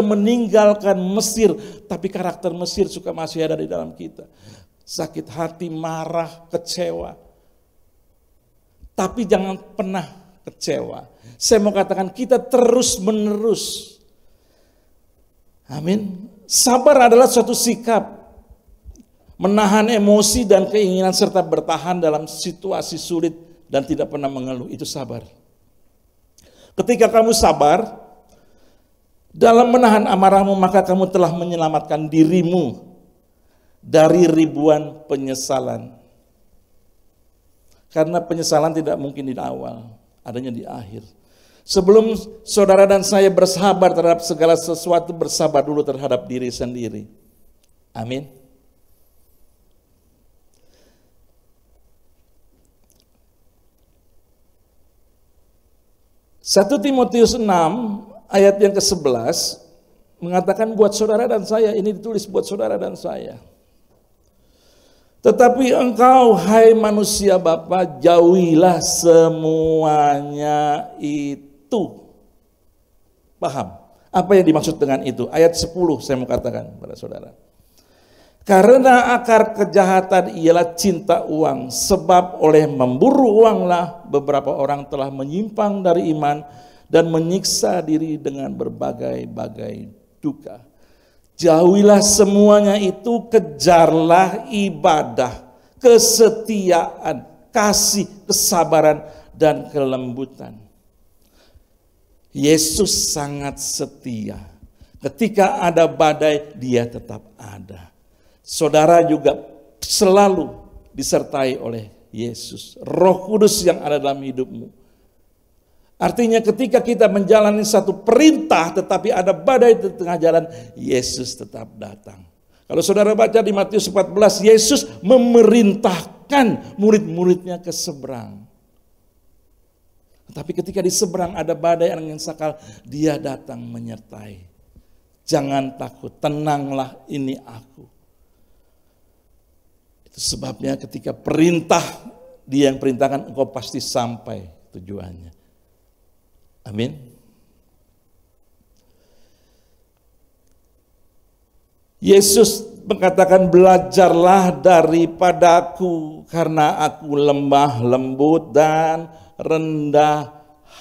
meninggalkan Mesir, tapi karakter Mesir masih ada di dalam kita. Sakit hati, marah, kecewa. Tapi jangan pernah kecewa. Saya mau katakan kita terus menerus. Amin. Sabar adalah suatu sikap. Menahan emosi dan keinginan serta bertahan dalam situasi sulit dan tidak pernah mengeluh, itu sabar. Ketika kamu sabar dalam menahan amarahmu, maka kamu telah menyelamatkan dirimu dari ribuan penyesalan. Karena penyesalan tidak mungkin di awal, adanya di akhir. Sebelum saudara dan saya bersabar terhadap segala sesuatu, bersabar dulu terhadap diri sendiri. Amin. 1 Timotius 6 ayat yang ke-11 mengatakan buat saudara dan saya, ini ditulis buat saudara dan saya. Tetapi engkau, hai manusia bapa, jauhilah semuanya itu. Paham? Apa yang dimaksud dengan itu? Ayat 10 saya mau katakan pada saudara. Karena akar kejahatan ialah cinta uang, sebab oleh memburu uanglah beberapa orang telah menyimpang dari iman dan menyiksa diri dengan berbagai-bagai duka. Jauhilah semuanya itu, kejarlah ibadah, kesetiaan, kasih, kesabaran, dan kelembutan. Yesus sangat setia. Ketika ada badai, dia tetap ada. Saudara juga selalu disertai oleh Yesus, Roh Kudus yang ada dalam hidupmu. Artinya ketika kita menjalani satu perintah tetapi ada badai di tengah jalan, Yesus tetap datang. Kalau saudara baca di Matius 14, Yesus memerintahkan murid-muridnya ke seberang. Tetapi ketika di seberang ada badai angin sakal, dia datang menyertai. Jangan takut, tenanglah, ini aku. Itu sebabnya ketika perintah, dia yang perintahkan, engkau pasti sampai tujuannya. Amin. Yesus mengatakan, belajarlah daripadaku karena aku lemah lembut dan rendah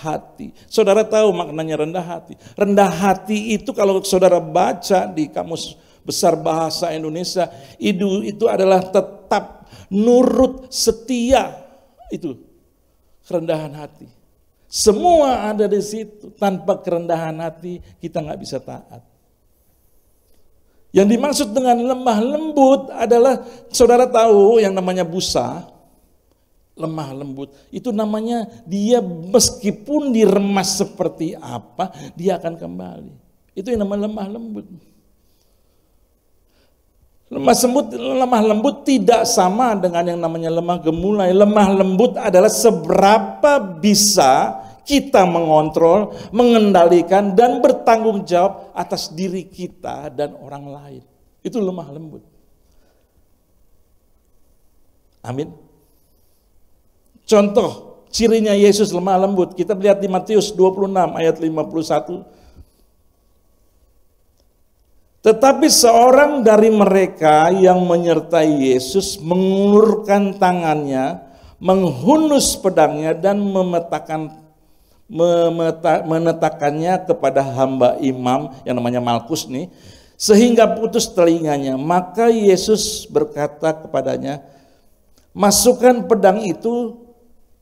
hati. Saudara tahu maknanya rendah hati? Rendah hati itu kalau saudara baca di Kamus Besar Bahasa Indonesia, itu adalah tetap, nurut, setia. Itu kerendahan hati. Semua ada di situ. Tanpa kerendahan hati kita nggak bisa taat. Yang dimaksud dengan lemah lembut adalah, saudara tahu yang namanya busa, lemah lembut. Itu namanya dia meskipun diremas seperti apa, dia akan kembali. Itu yang namanya lemah lembut. Lemah lembut tidak sama dengan yang namanya lemah gemulai. Lemah lembut adalah seberapa bisa kita mengontrol, mengendalikan, dan bertanggung jawab atas diri kita dan orang lain. Itu lemah lembut. Amin. Contoh cirinya Yesus lemah lembut, kita lihat di Matius 26 ayat 51. Tetapi seorang dari mereka yang menyertai Yesus mengulurkan tangannya, menghunus pedangnya dan menetakannya kepada hamba imam yang namanya Malkus nih, sehingga putus telinganya. Maka Yesus berkata kepadanya, masukkan pedang itu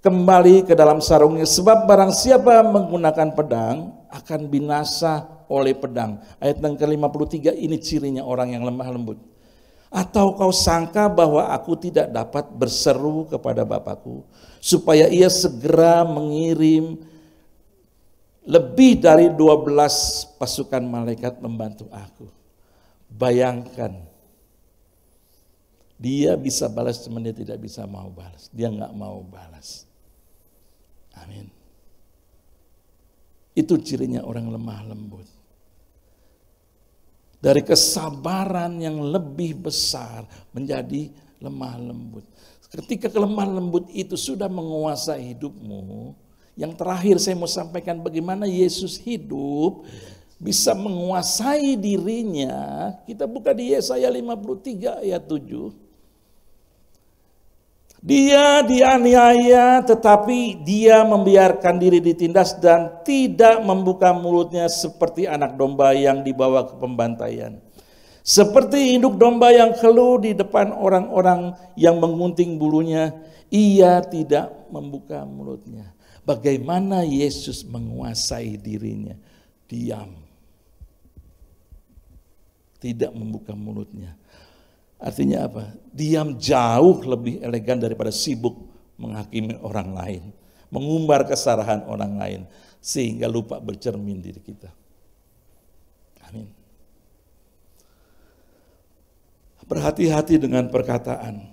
kembali ke dalam sarungnya, sebab barang siapa menggunakan pedang akan binasa oleh pedang. Ayat yang ke-53, ini cirinya orang yang lemah lembut. Atau kau sangka bahwa aku tidak dapat berseru kepada Bapakku supaya ia segera mengirim lebih dari 12 pasukan malaikat membantu aku? Bayangkan, dia bisa balas, cuma dia tidak bisa mau balas. Dia nggak mau balas. Amin. Itu cirinya orang lemah lembut. Dari kesabaran yang lebih besar menjadi lemah lembut. Ketika kelemah lembut itu sudah menguasai hidupmu, yang terakhir saya mau sampaikan bagaimana Yesus hidup bisa menguasai dirinya. Kita buka di Yesaya 53 ayat 7. Dia dianiaya tetapi dia membiarkan diri ditindas dan tidak membuka mulutnya seperti anak domba yang dibawa ke pembantaian. Seperti induk domba yang keluh di depan orang-orang yang mengunting bulunya, ia tidak membuka mulutnya. Bagaimana Yesus menguasai dirinya? Diam. Tidak membuka mulutnya. Artinya apa? Diam jauh lebih elegan daripada sibuk menghakimi orang lain, mengumbar kesalahan orang lain, sehingga lupa bercermin diri kita. Amin. Berhati-hati dengan perkataan,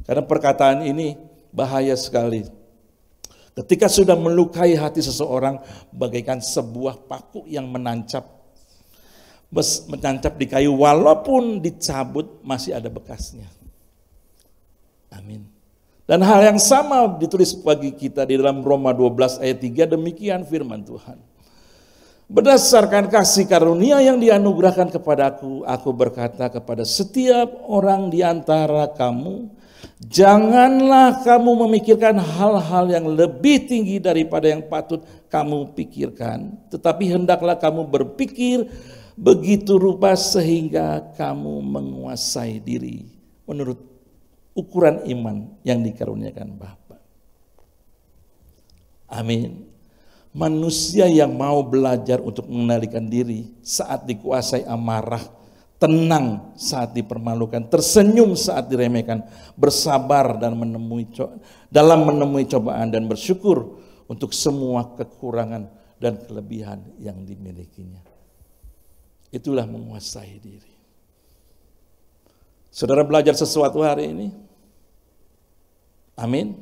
karena perkataan ini bahaya sekali. Ketika sudah melukai hati seseorang, bagaikan sebuah paku yang menancap di kayu, walaupun dicabut masih ada bekasnya. Amin. Dan hal yang sama ditulis bagi kita di dalam Roma 12 ayat 3, demikian firman Tuhan. Berdasarkan kasih karunia yang dianugerahkan kepadaku, aku berkata kepada setiap orang di antara kamu, janganlah kamu memikirkan hal-hal yang lebih tinggi daripada yang patut kamu pikirkan, tetapi hendaklah kamu berpikir begitu rupa sehingga kamu menguasai diri menurut ukuran iman yang dikaruniakan Bapa. Amin. Manusia yang mau belajar untuk mengendalikan diri saat dikuasai amarah, tenang saat dipermalukan, tersenyum saat diremehkan, bersabar dan menemui cobaan dan bersyukur untuk semua kekurangan dan kelebihan yang dimilikinya. Itulah menguasai diri. Saudara belajar sesuatu hari ini? Amin.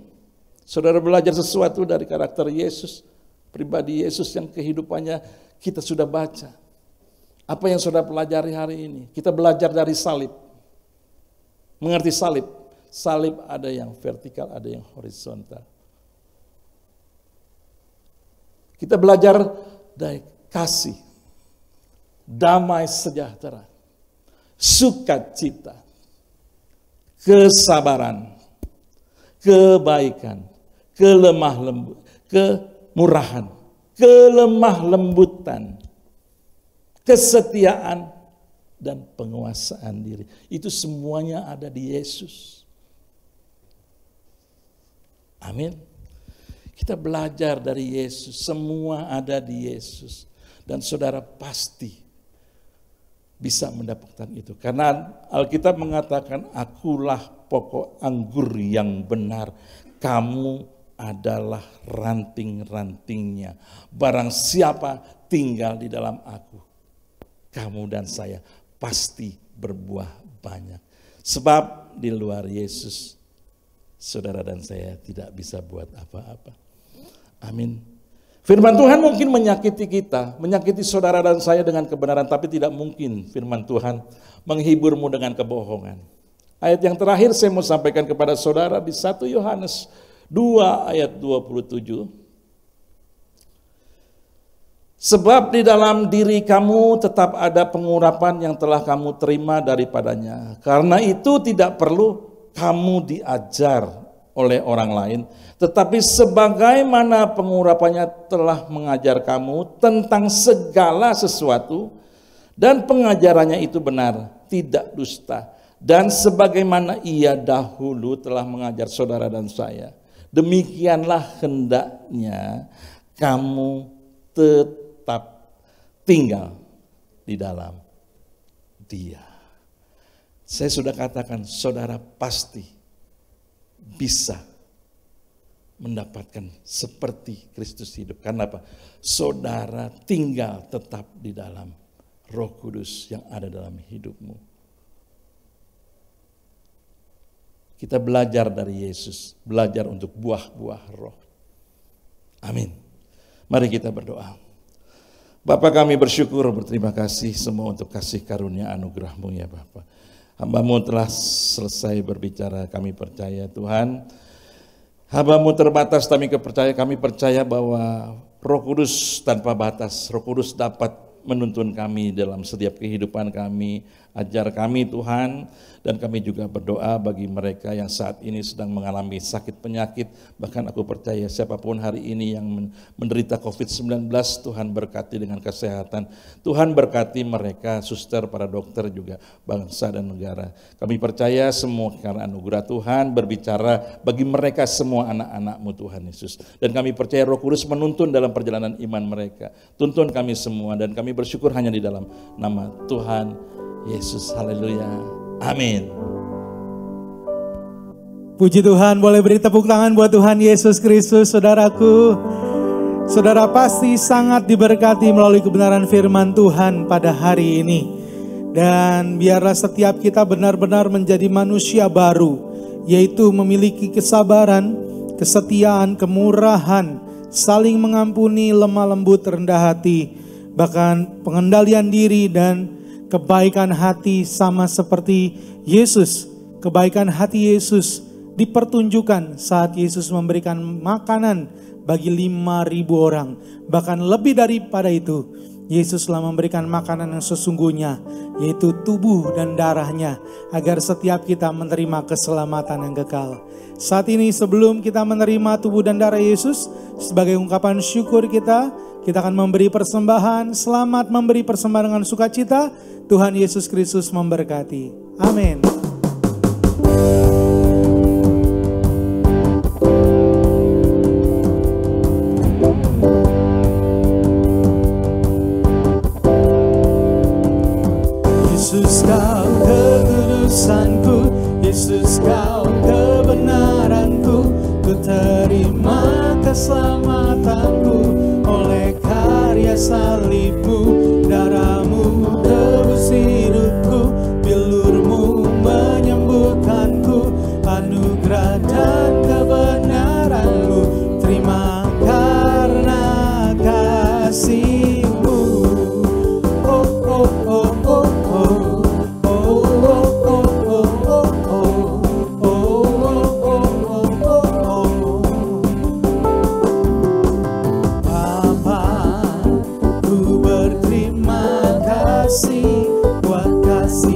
Saudara belajar sesuatu dari karakter Yesus, pribadi Yesus yang kehidupannya kita sudah baca. Apa yang saudara pelajari hari ini? Kita belajar dari salib. Mengerti salib? Salib ada yang vertikal, ada yang horizontal. Kita belajar dari kasih, damai sejahtera, sukacita, kesabaran, kebaikan, kemurahan, kelemah lembutan, kesetiaan, dan penguasaan diri. Itu semuanya ada di Yesus. Amin. Kita belajar dari Yesus, semua ada di Yesus. Dan saudara pasti bisa mendapatkan itu. Karena Alkitab mengatakan, akulah pokok anggur yang benar, kamu adalah ranting-rantingnya. Barang siapa tinggal di dalam aku, kamu dan saya pasti berbuah banyak. Sebab di luar Yesus, saudara dan saya tidak bisa buat apa-apa. Amin. Firman Tuhan mungkin menyakiti kita, menyakiti saudara dan saya dengan kebenaran, tapi tidak mungkin firman Tuhan menghiburmu dengan kebohongan. Ayat yang terakhir saya mau sampaikan kepada saudara di 1 Yohanes 2 ayat 27. Sebab di dalam diri kamu tetap ada pengurapan yang telah kamu terima daripadanya. Karena itu tidak perlu kamu diajar oleh orang lain, tetapi sebagaimana pengurapannya telah mengajar kamu tentang segala sesuatu, dan pengajarannya itu benar, tidak dusta, dan sebagaimana ia dahulu telah mengajar saudara dan saya, demikianlah hendaknya kamu tetap tinggal di dalam Dia. Saya sudah katakan, saudara pasti bisa mendapatkan seperti Kristus hidup. Karena apa? Saudara tinggal tetap di dalam Roh Kudus yang ada dalam hidupmu. Kita belajar dari Yesus, belajar untuk buah-buah roh. Amin. Mari kita berdoa. Bapa, kami bersyukur, berterima kasih semua untuk kasih karunia anugerah-Mu ya Bapa. Hamba-Mu telah selesai berbicara, kami percaya Tuhan. Hamba-Mu terbatas, kami percaya bahwa Roh Kudus tanpa batas, Roh Kudus dapat menuntun kami dalam setiap kehidupan kami. Ajar kami Tuhan, dan kami juga berdoa bagi mereka yang saat ini sedang mengalami sakit penyakit. Bahkan aku percaya siapapun hari ini yang menderita COVID-19, Tuhan berkati dengan kesehatan. Tuhan berkati mereka, suster, para dokter, juga bangsa dan negara. Kami percaya semua karena anugerah Tuhan berbicara bagi mereka semua anak-anak-Mu Tuhan Yesus. Dan kami percaya Roh Kudus menuntun dalam perjalanan iman mereka. Tuntun kami semua, dan kami bersyukur hanya di dalam nama Tuhan Yesus. Haleluya. Amin. Puji Tuhan, boleh beri tepuk tangan buat Tuhan Yesus Kristus. Saudaraku, saudara pasti sangat diberkati melalui kebenaran firman Tuhan pada hari ini. Dan biarlah setiap kita benar-benar menjadi manusia baru, yaitu memiliki kesabaran, kesetiaan, kemurahan, saling mengampuni, lemah lembut, rendah hati, bahkan pengendalian diri dan kebaikan hati sama seperti Yesus. Kebaikan hati Yesus dipertunjukkan saat Yesus memberikan makanan bagi 5.000 orang. Bahkan lebih daripada itu, Yesus telah memberikan makanan yang sesungguhnya, yaitu tubuh dan darahnya, agar setiap kita menerima keselamatan yang kekal. Saat ini sebelum kita menerima tubuh dan darah Yesus, sebagai ungkapan syukur kita akan memberi persembahan. Selamat memberi persembahan dengan sukacita. Tuhan Yesus Kristus memberkati. Amin. Yesus kau kekudusanku, Yesus kau kebenaranku, ku terima keselamatanku oleh karya salibmu. Darahmu tebus hidupku, bilurmu menyembuhkanku, anugerah dan kebenaranmu, terima karena kasihmu. Oh oh oh oh oh.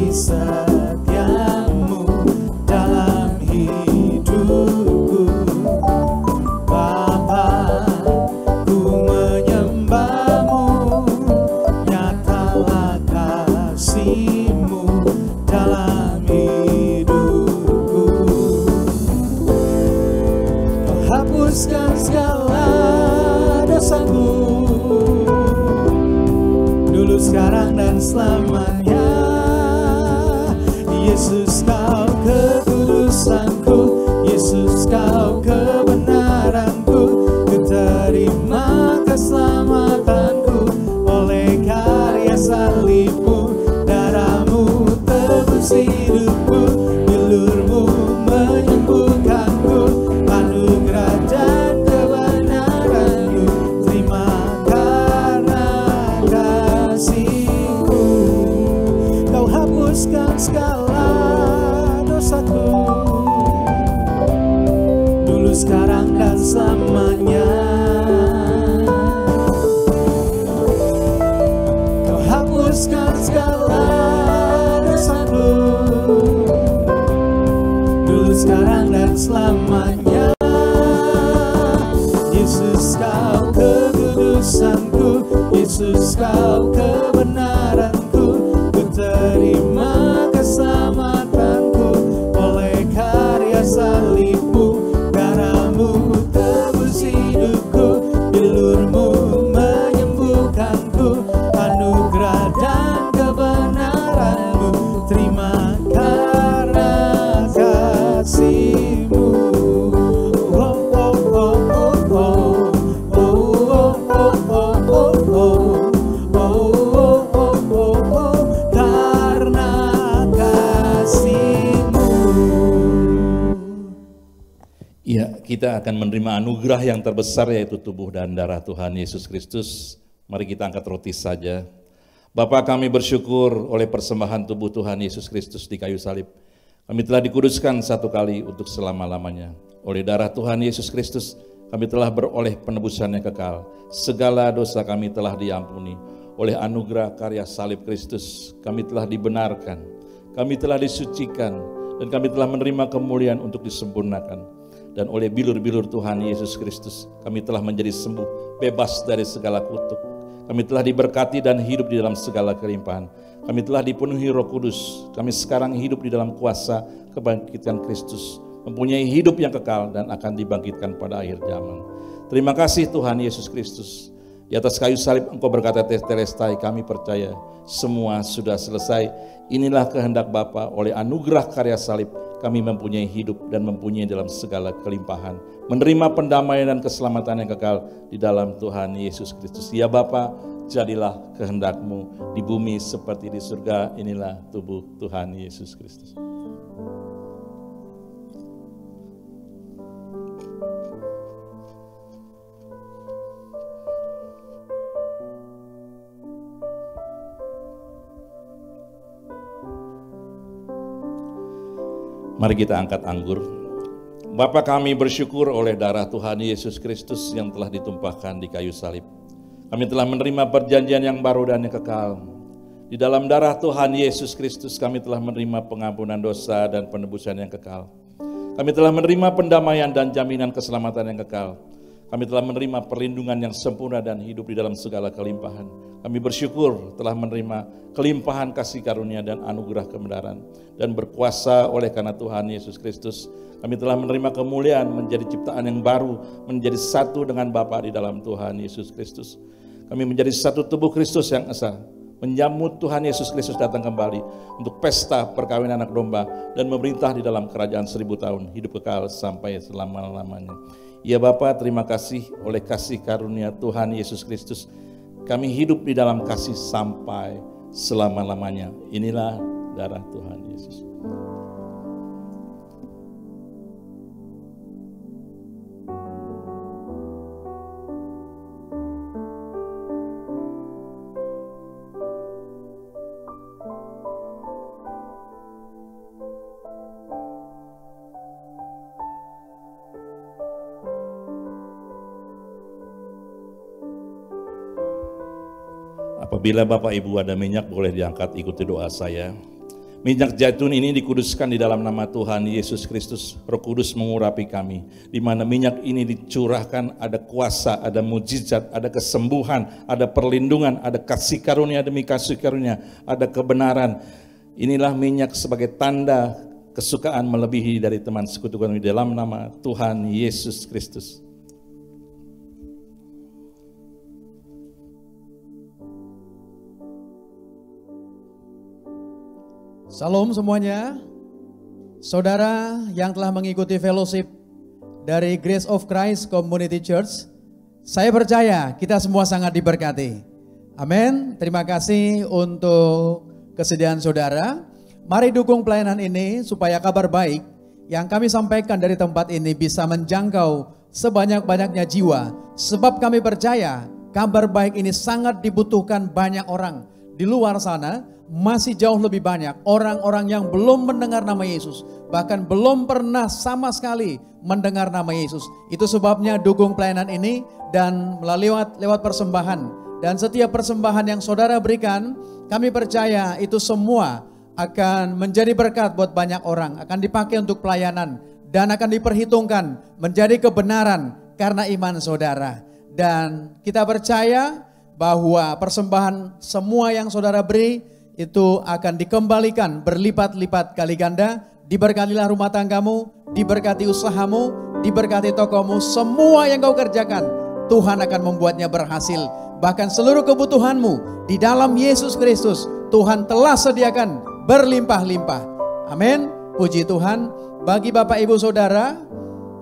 Setiamu dalam hidupku, Bapa, ku menyembahmu, nyatalah kasihmu dalam hidupku. Kau hapuskan segala dosaku, dulu, sekarang, dan selamanya. Yesus kau kekudusanku, Yesus kau kebenaranku, ku terima keselamatanku oleh karya salibmu. Darahmu tebus hidupku, bilurmu menyembuhkanku, anugerah dan kebenaranmu, terima karena kasihmu. Kau hapuskan segala dosaku, dulu, sekarang, dan selamanya. Kau hapuskan segala dosaku, dulu, sekarang, dan selamanya. Yesus kau kebenaranku, ku terima keselamatanku oleh karya salibmu, darahmu tebus hidupku, bilurmu menyembuhkanku, anugerah dan kebenaranmu, terima karena kasihmu. Ya, kita akan menerima anugerah yang terbesar, yaitu tubuh dan darah Tuhan Yesus Kristus. Mari kita angkat roti saja. Bapa, kami bersyukur oleh persembahan tubuh Tuhan Yesus Kristus di kayu salib. Kami telah dikuduskan satu kali untuk selama-lamanya. Oleh darah Tuhan Yesus Kristus, kami telah beroleh penebusan yang kekal. Segala dosa kami telah diampuni. Oleh anugerah karya salib Kristus, kami telah dibenarkan. Kami telah disucikan, dan kami telah menerima kemuliaan untuk disempurnakan. Dan oleh bilur-bilur Tuhan Yesus Kristus, kami telah menjadi sembuh, bebas dari segala kutuk. Kami telah diberkati dan hidup di dalam segala kelimpahan. Kami telah dipenuhi Roh Kudus. Kami sekarang hidup di dalam kuasa kebangkitan Kristus, mempunyai hidup yang kekal dan akan dibangkitkan pada akhir zaman. Terima kasih Tuhan Yesus Kristus. Di atas kayu salib Engkau berkata, Tetelestai, kami percaya semua sudah selesai. Inilah kehendak Bapa, oleh anugerah karya salib kami mempunyai hidup dan mempunyai dalam segala kelimpahan, menerima pendamaian dan keselamatan yang kekal di dalam Tuhan Yesus Kristus. Ya Bapa, jadilah kehendak-Mu di bumi seperti di surga. Inilah tubuh Tuhan Yesus Kristus. Mari kita angkat anggur. Bapa, kami bersyukur oleh darah Tuhan Yesus Kristus yang telah ditumpahkan di kayu salib. Kami telah menerima perjanjian yang baru dan yang kekal. Di dalam darah Tuhan Yesus Kristus kami telah menerima pengampunan dosa dan penebusan yang kekal. Kami telah menerima pendamaian dan jaminan keselamatan yang kekal. Kami telah menerima perlindungan yang sempurna dan hidup di dalam segala kelimpahan. Kami bersyukur telah menerima kelimpahan kasih karunia dan anugerah kebenaran. Dan berkuasa oleh karena Tuhan Yesus Kristus, kami telah menerima kemuliaan menjadi ciptaan yang baru, menjadi satu dengan Bapa di dalam Tuhan Yesus Kristus. Kami menjadi satu tubuh Kristus yang esa, menyambut Tuhan Yesus Kristus datang kembali untuk pesta perkawinan anak domba dan memerintah di dalam kerajaan 1000 tahun, hidup kekal sampai selama-lamanya. Ya Bapa, terima kasih oleh kasih karunia Tuhan Yesus Kristus. Kami hidup di dalam kasih sampai selama-lamanya. Inilah darah Tuhan Yesus. Apabila Bapak Ibu ada minyak, boleh diangkat, ikuti doa saya. Minyak zaitun ini dikuduskan di dalam nama Tuhan Yesus Kristus. Roh Kudus mengurapi kami. Di mana minyak ini dicurahkan, ada kuasa, ada mujizat, ada kesembuhan, ada perlindungan, ada kasih karunia demi kasih karunia, ada kebenaran. Inilah minyak sebagai tanda kesukaan melebihi dari teman sekutu kami di dalam nama Tuhan Yesus Kristus. Salam semuanya, saudara yang telah mengikuti fellowship dari Grace of Christ Community Church. Saya percaya kita semua sangat diberkati. Amin. Terima kasih untuk kesediaan saudara. Mari dukung pelayanan ini supaya kabar baik yang kami sampaikan dari tempat ini bisa menjangkau sebanyak-banyaknya jiwa. Sebab kami percaya kabar baik ini sangat dibutuhkan banyak orang di luar sana. Masih jauh lebih banyak orang-orang yang belum mendengar nama Yesus, bahkan belum pernah sama sekali mendengar nama Yesus. Itu sebabnya dukung pelayanan ini dan lewat persembahan. Dan setiap persembahan yang saudara berikan, kami percaya itu semua akan menjadi berkat buat banyak orang, akan dipakai untuk pelayanan dan akan diperhitungkan menjadi kebenaran karena iman saudara. Dan kita percaya bahwa persembahan semua yang saudara beri itu akan dikembalikan berlipat-lipat kali ganda. Diberkatilah rumah tanggamu, diberkati usahamu, diberkati tokomu, semua yang kau kerjakan Tuhan akan membuatnya berhasil. Bahkan seluruh kebutuhanmu di dalam Yesus Kristus Tuhan telah sediakan berlimpah-limpah. Amin. Puji Tuhan. Bagi Bapak Ibu Saudara,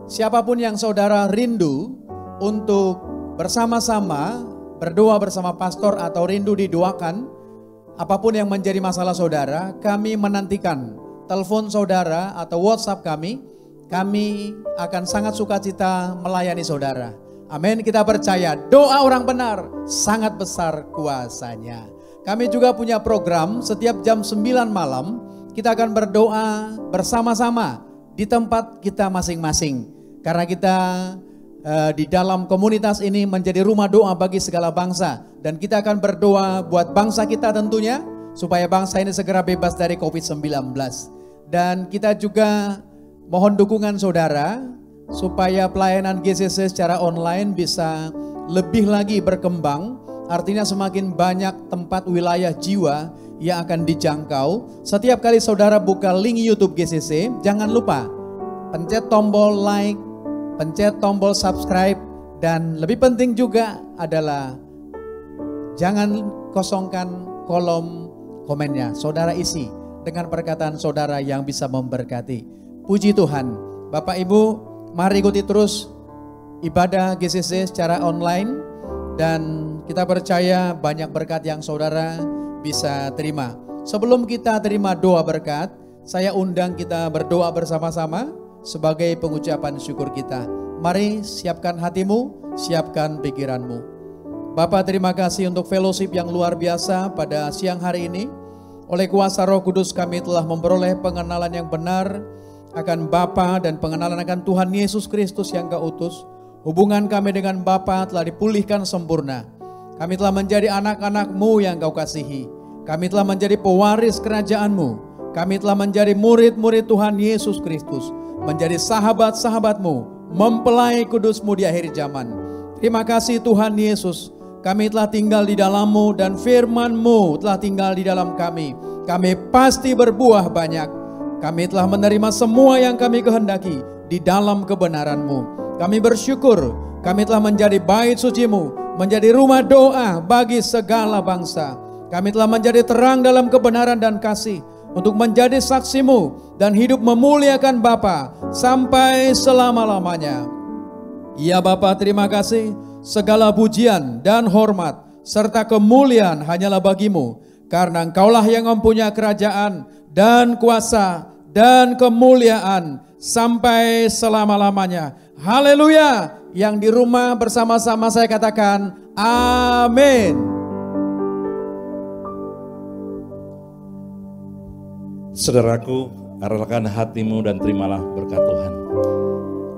siapapun yang saudara rindu untuk bersama-sama berdoa bersama pastor atau rindu didoakan, apapun yang menjadi masalah saudara, kami menantikan telepon saudara atau WhatsApp kami akan sangat sukacita melayani saudara. Amin, kita percaya doa orang benar sangat besar kuasanya. Kami juga punya program setiap jam 9 malam, kita akan berdoa bersama-sama di tempat kita masing-masing. Karena kita di dalam komunitas ini menjadi rumah doa bagi segala bangsa. Dan kita akan berdoa buat bangsa kita tentunya, supaya bangsa ini segera bebas dari COVID-19. Dan kita juga mohon dukungan saudara, supaya pelayanan GCC secara online bisa lebih lagi berkembang. Artinya semakin banyak tempat wilayah jiwa yang akan dijangkau. Setiap kali saudara buka link YouTube GCC, jangan lupa pencet tombol like, pencet tombol subscribe, dan lebih penting juga adalah jangan kosongkan kolom komennya. Saudara isi dengan perkataan saudara yang bisa memberkati. Puji Tuhan. Bapak Ibu, mari ikuti terus ibadah GCC secara online, dan kita percaya banyak berkat yang saudara bisa terima. Sebelum kita terima doa berkat, saya undang kita berdoa bersama-sama sebagai pengucapan syukur kita. Mari siapkan hatimu, siapkan pikiranmu. Bapa, terima kasih untuk fellowship yang luar biasa pada siang hari ini. Oleh kuasa Roh Kudus kami telah memperoleh pengenalan yang benar akan Bapa dan pengenalan akan Tuhan Yesus Kristus yang Kau utus. Hubungan kami dengan Bapa telah dipulihkan sempurna. Kami telah menjadi anak-anak-Mu yang Kau kasihi. Kami telah menjadi pewaris kerajaan-Mu. Kami telah menjadi murid-murid Tuhan Yesus Kristus. Menjadi sahabat-sahabat-Mu, mempelai kudus-Mu di akhir zaman. Terima kasih Tuhan Yesus. Kami telah tinggal di dalam-Mu dan firman-Mu telah tinggal di dalam kami. Kami pasti berbuah banyak. Kami telah menerima semua yang kami kehendaki di dalam kebenaran-Mu. Kami bersyukur, kami telah menjadi bait suci-Mu, menjadi rumah doa bagi segala bangsa. Kami telah menjadi terang dalam kebenaran dan kasih, untuk menjadi saksi-Mu dan hidup memuliakan Bapa sampai selama-lamanya. Ya Bapa, terima kasih. Segala pujian dan hormat serta kemuliaan hanyalah bagi-Mu, karena Engkaulah yang mempunyai kerajaan dan kuasa dan kemuliaan sampai selama-lamanya. Haleluya. Yang di rumah bersama-sama saya katakan amin. Saudaraku, arahkan hatimu dan terimalah berkat Tuhan.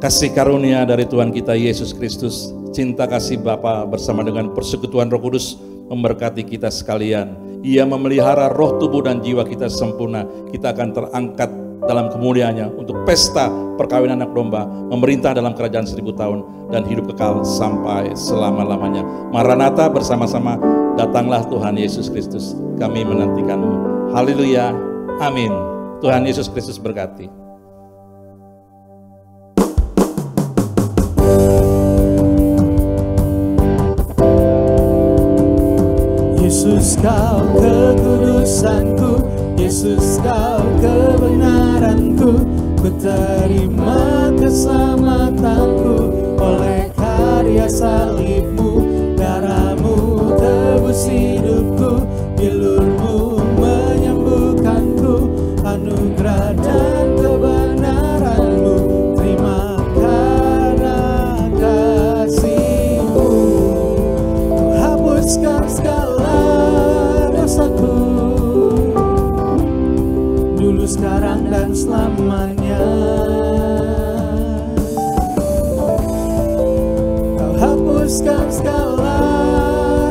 Kasih karunia dari Tuhan kita Yesus Kristus, cinta kasih Bapa bersama dengan persekutuan Roh Kudus memberkati kita sekalian. Ia memelihara roh, tubuh dan jiwa kita sempurna. Kita akan terangkat dalam kemuliaannya untuk pesta perkawinan anak domba, memerintah dalam kerajaan 1000 tahun dan hidup kekal sampai selama-lamanya. Maranatha, bersama-sama datanglah Tuhan Yesus Kristus. Kami menantikanmu. Haleluya. Amin. Tuhan Yesus Kristus berkati. Yesus, Kau kekudusanku, Yesus, Kau kebenaranku. Ku terima keselamatanku oleh karya salib-Mu. Darah-Mu tebus hidupku, bilur-Mu menyembuhkanku. Anugerah dan kebenaran-Mu, terima karena kasih-Mu. Ku hapuskan segala dosaku, dulu, sekarang, dan selamanya. Kau hapuskan segala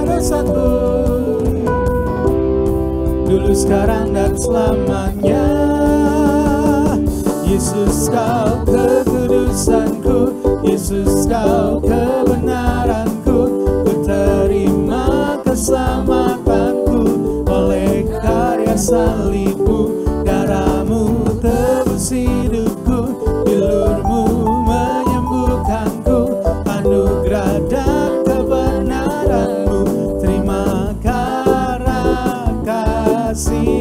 dosaku, dulu, sekarang, dan selamanya. Yesus, Kau kekudusanku, Yesus, Kau kebenaranku. Ku terima keselamatanku. Oleh karya salibmu, darahmu tebus hidupku, bilurmu menyembuhkanku, anugerah dan kebenaranmu. Terima kasih